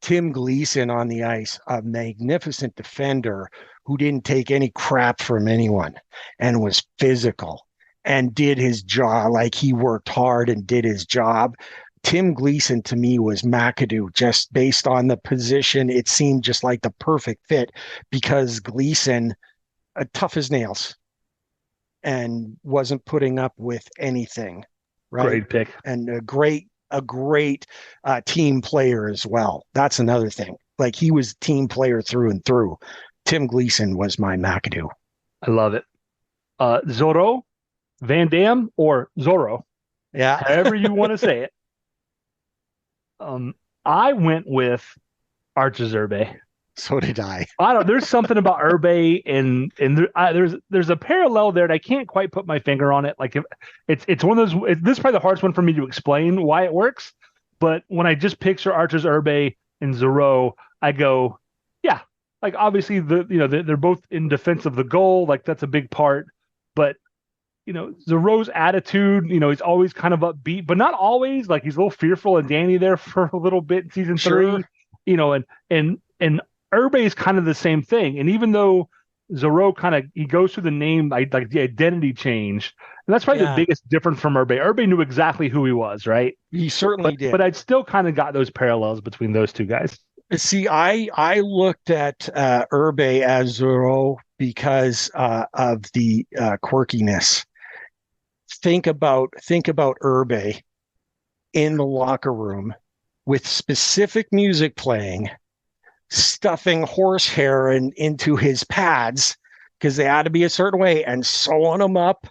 Tim Gleason on the ice, a magnificent defender who didn't take any crap from anyone and was physical and did his job. He worked hard and did his job. Tim Gleason to me was McAdoo, just based on the position. It seemed just like the perfect fit because Gleason, tough as nails and wasn't putting up with anything. Right. Great pick. And a great team player as well. That's another thing. He was team player through and through. Tim Gleason was my McAdoo. I love it. Zorro, Van Dam, or Zorro, Yeah, however you want to say it. Um, I went with Arches Urbe. so did I. I don't. There's something about Urbe, and there's a parallel there, and I can't quite put my finger on it. Like if it's one of those. This is probably the hardest one for me to explain why it works. But when I just picture Arches Urbe and Zorro, I go, yeah. Like obviously they're both in defense of the goal. Like that's a big part. But Zorro's attitude, he's always kind of upbeat, but not always. Like he's a little fearful and Danny there for a little bit in season Sure. 3, and Urbe is kind of the same thing. And even though Zorro he goes through the name, like the identity change, and that's probably the Yeah, biggest difference from Urbe. Urbe knew exactly who he was, right? he certainly But did. I'd still kind of got those parallels between those two guys. See, I looked at Urbe as Zoro because of the quirkiness. Think about Urbe in the locker room with specific music playing, stuffing horsehair into his pads because they had to be a certain way, and sewing them up,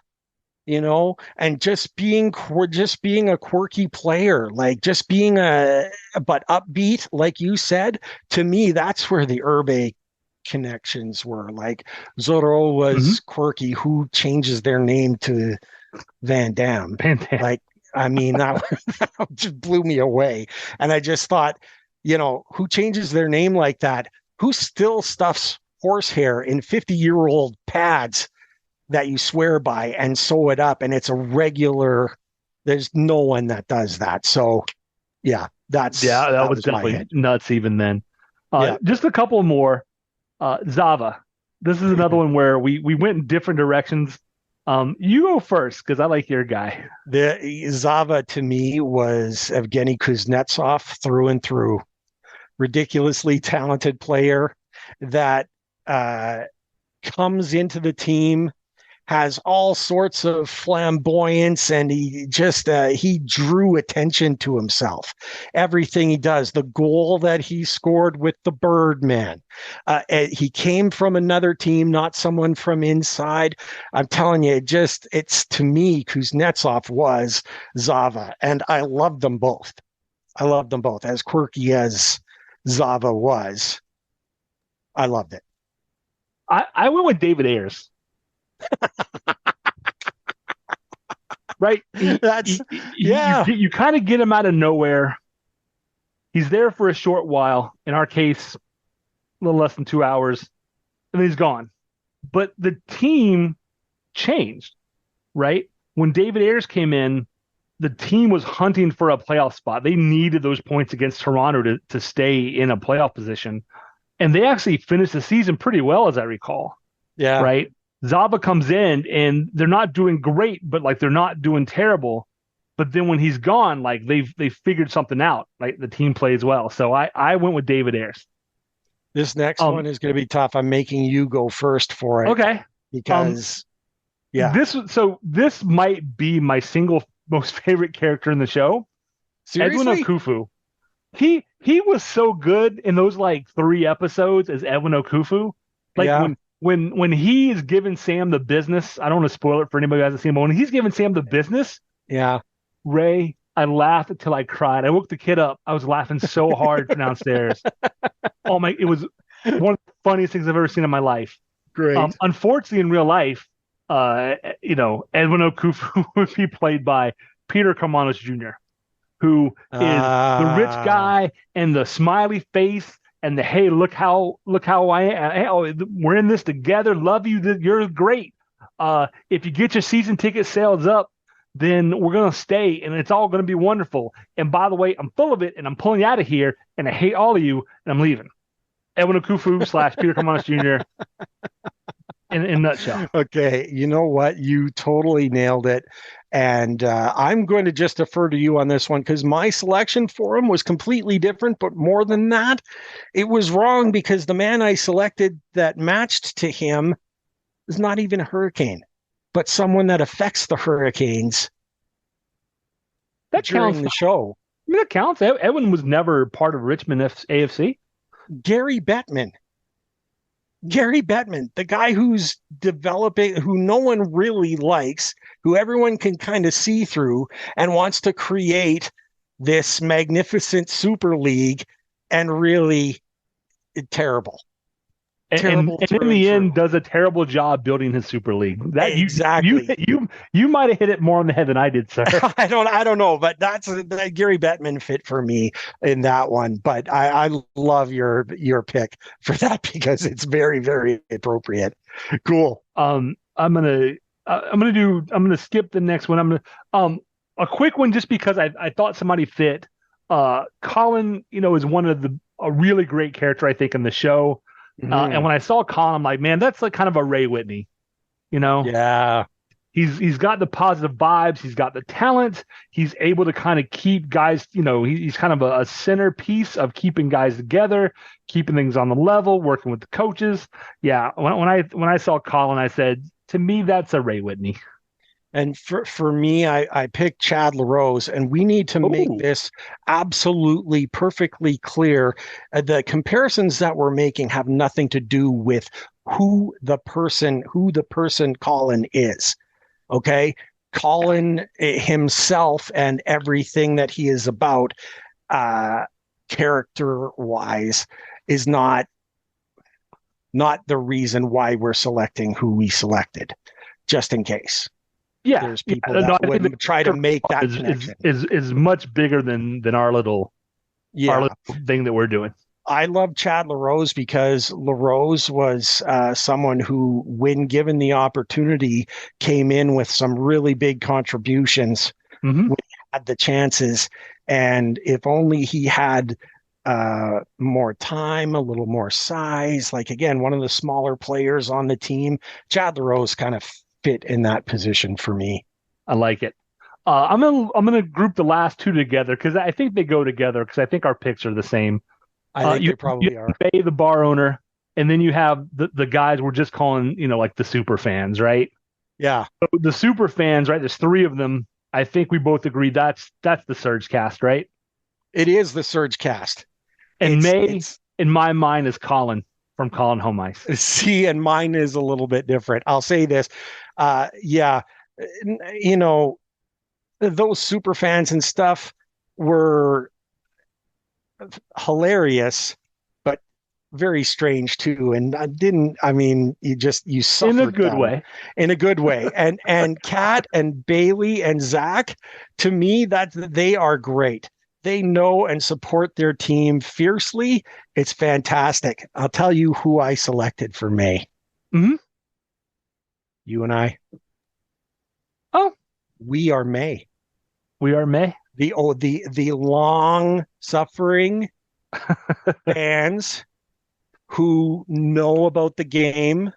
and just being a quirky player, like just being but upbeat, like you said. To me, that's where the Urbe connections were. Like Zorro Mm-hmm. was quirky. Who changes their name to Van Damme? Van Damme. Like, I mean, that just blew me away. And I just thought, who changes their name like that? Who still stuffs horsehair in 50-year-old pads that you swear by and sew it up? And it's a regular, there's no one that does that. So, yeah, Yeah, that that was was my definitely head. nuts even then. Yeah. Just a couple more. Zava. This is another one where we went in different directions. You go first because I like your guy. The Zava to me was Evgeny Kuznetsov through and through. Ridiculously talented player that uh, comes into the team, has all sorts of flamboyance, and he drew attention to himself. Everything he does, the goal that he scored with the Birdman, he came from another team, not someone from inside. I'm telling you, it's to me, Kuznetsov was Zava, and I loved them both. I loved them both. As quirky as Zava was, I loved it. I went with David Ayers. Right? That's yeah, You kind of get him out of nowhere. He's there for a short while. In our case, a little less than 2 hours, and then he's gone. But the team changed, right? When David Ayers came in, the team was hunting for a playoff spot. They needed those points against Toronto to stay in a playoff position. And they actually finished the season pretty well, as I recall, yeah. right? Zaba comes in and they're not doing great, but like they're not doing terrible. But then when he's gone, like they've figured something out. Like the team plays well. So I went with David Ayers. This next Um one is going to be tough. I'm making you go first for it okay. Um because, yeah, this might be my single most favorite character in the show. Edwin seriously, Okufu. He was so good in those like 3 episodes as Edwin Okufu. Like yeah, when he is giving Sam the business, I don't want to spoil it for anybody who hasn't seen him, but when he's giving Sam the business, yeah. Ray, I laughed until I cried. I woke the kid up. I was laughing so hard from downstairs. Oh my, it was one of the funniest things I've ever seen in my life. Great. Unfortunately, in real life, Edwin Okufu would be played by Peter Carmanos Jr., who is the rich Uh, guy and the smiley face and the hey, look how I am. Hey, oh, we're in this together. Love you. You're great. If you get your season ticket sales up, then we're gonna stay and it's all gonna be wonderful. And by the way, I'm full of it and I'm pulling you out of here and I hate all of you and I'm leaving. Edwin Akufu / Peter Carmanos Jr. in a nutshell. okay, you know what? You totally nailed it. And I'm going to just defer to you on this one because my selection for him was completely different. But more than that, it was wrong because the man I selected that matched to him is not even a Hurricane, but someone that affects the Hurricanes That during counts. the show. I mean, that counts. Edwin was never part of Richmond AFC. Gary Bettman. Gary Bettman, the guy who's developing, who no one really likes, who everyone can kind of see through, and wants to create this magnificent super league, and really terrible, And, terrible and in through and the end, through. does a terrible job building his super league. That Exactly. you might have hit it more on the head than I did, sir. I don't know, but that's the Gary Bettman fit for me in that one. But I love your pick for that because it's very, very appropriate. Cool. I'm gonna skip the next one. A quick one just because I thought somebody fit. Colin, is one of a really great character I think in the show. And when I saw Colin, I'm like, man, that's like kind of a Ray Whitney. Yeah. He's got the positive vibes. He's got the talent. He's able to kind of keep guys. He's kind of a centerpiece of keeping guys together, keeping things on the level, working with the coaches. Yeah, when I saw Colin, I said, to me, that's a Ray Whitney. And for me, I picked Chad LaRose, and we need to make Ooh. this absolutely perfectly clear. The comparisons that we're making have nothing to do with who the person Colin is. Okay. Colin himself and everything that he is about, character wise, is not the reason why we're selecting who we selected, just in case. Yeah, There's people no, that would try to make that connection. Is much bigger than our little Yeah. thing that we're doing. I love Chad LaRose because LaRose was someone who, when given the opportunity, came in with some really big contributions Mm-hmm. when he had the chances. And if only he had more time, a little more size, like again, one of the smaller players on the team, Chad LaRose kind of fit in that position for me. I like it. I'm gonna group the last two together because I think they go together because I think our picks are the same. I think You they probably are. Bay, the bar owner, and then you have the guys we're just calling, like the super fans, right? Yeah, So the super fans, right? There's three of them. I think we both agree that's the Surge cast, right? it is the Surge cast. And May, It's in my mind, is Colin from Colin Home Ice. see, and mine is a little bit different. I'll say this. Yeah, you know, those super fans and stuff were hilarious, but very strange too. And I mean, you In a suffered good them way. in a good way. And Kat and Bailey and Zach, to me, they are great. They know and support their team fiercely. It's fantastic. I'll tell you who I selected for May. Mm-hmm. You and I. Oh, We are May. we are May. The long suffering fans who know about the game,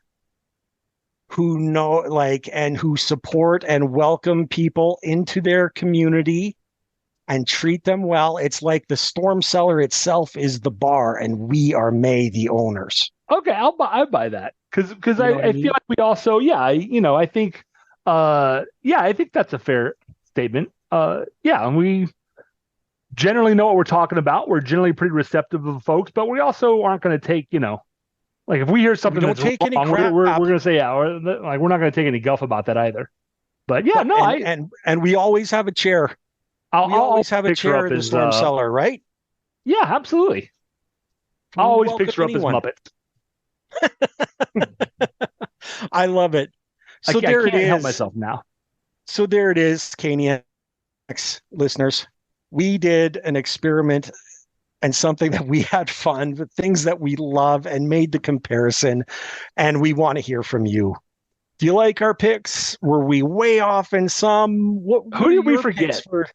who know and who support and welcome people into their community and treat them well. It's like the Storm Cellar itself is the bar, and we are May, the owners. Okay, I buy that because You know what I I mean? feel like we also I think I think that's a fair statement. Yeah, and we generally know what we're talking about. We're generally pretty receptive of folks, but we also aren't going to take like if we hear We something don't that's take any wrong, crap. we're going to say we're not going to take any guff about that either. But yeah, no, And we always have a chair. We I'll always have a picture chair up in the as Storm Cellar, right? yeah, absolutely. I'll We always welcome picture up as anyone. Muppets. I love it. I So there it can't help is. myself now. So there it is, Caniacs listeners. We did an experiment and something that we had fun, the things that we love, and made the comparison. And we want to hear from you. Do you like our picks? Were we way off in some? Who are did we your forget? picks for?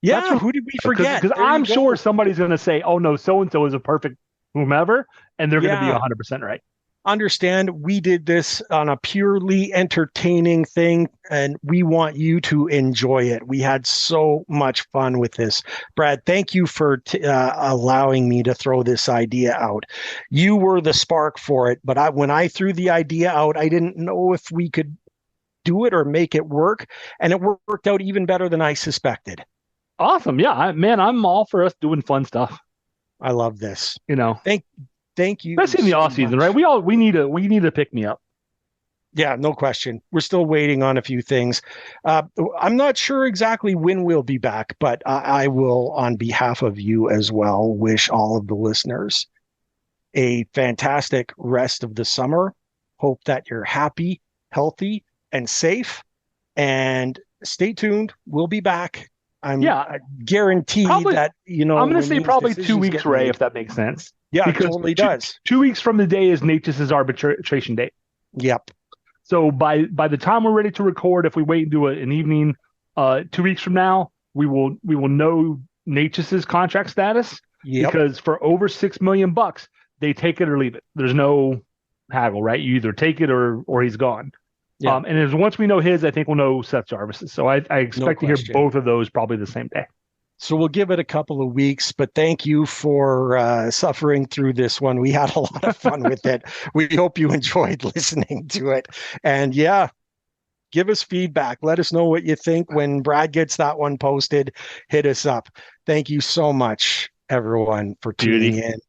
Yeah, who did we forget? Because There you I'm sure go. somebody's going to say, "Oh no, so and so is a perfect whomever," and they're going to be Yeah. 100% right. Understand we did this on a purely entertaining thing, and we want you to enjoy it. We had so much fun with this. Brad, thank you for allowing me to throw this idea out. You were the spark for it, but when I threw the idea out, I didn't know if we could do it or make it work, and it worked out even better than I suspected. Awesome, yeah, man, I'm all for us doing fun stuff. I love this. You know, Thank thank you. Especially in the so off season, much. right? We need a pick me up. Yeah, no question. We're still waiting on a few things. I'm not sure exactly when we'll be back, but I will, on behalf of you as well, wish all of the listeners a fantastic rest of the summer. Hope that you're happy, healthy, and safe. And stay tuned. We'll be back. I guarantee probably, that, I'm going to when say these probably 2 decisions weeks, get Ray, made. if that makes sense. Yeah, it because totally does. 2 weeks from the day is Necas' arbitration date. Yep. So by the time we're ready to record, if we wait and do an evening, 2 weeks from now, we will know Necas' contract status. Yep. Because for over $6 million, they take it or leave it. There's no haggle, right? You either take it or he's gone. Yeah. And as once we know his, I think we'll know Seth Jarvis's. So I expect to hear both of those probably the same day. So we'll give it a couple of weeks, but thank you for suffering through this one. We had a lot of fun with it. We hope you enjoyed listening to it. And yeah, give us feedback. Let us know what you think. When Brad gets that one posted, hit us up. Thank you so much, everyone, for tuning in.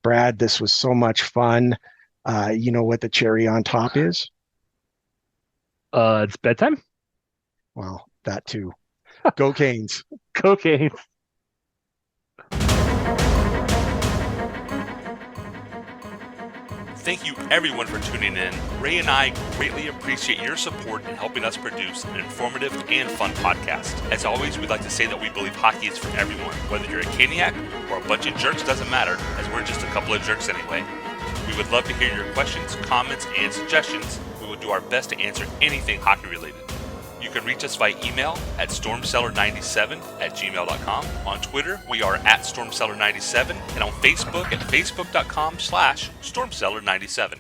Brad, this was so much fun. You know what the cherry on top is? It's bedtime. Well, that too. Go Canes. Go Canes. Thank you everyone for tuning in. Ray and I greatly appreciate your support in helping us produce an informative and fun podcast. As always, we'd like to say that we believe hockey is for everyone. Whether you're a Caniac or a bunch of jerks, doesn't matter, as we're just a couple of jerks anyway. We would love to hear your questions, comments, and suggestions. We will do our best to answer anything hockey related. You can reach us by email at stormcellar97@gmail.com. On Twitter, we are at stormcellar97, and on Facebook at facebook.com/stormcellar97.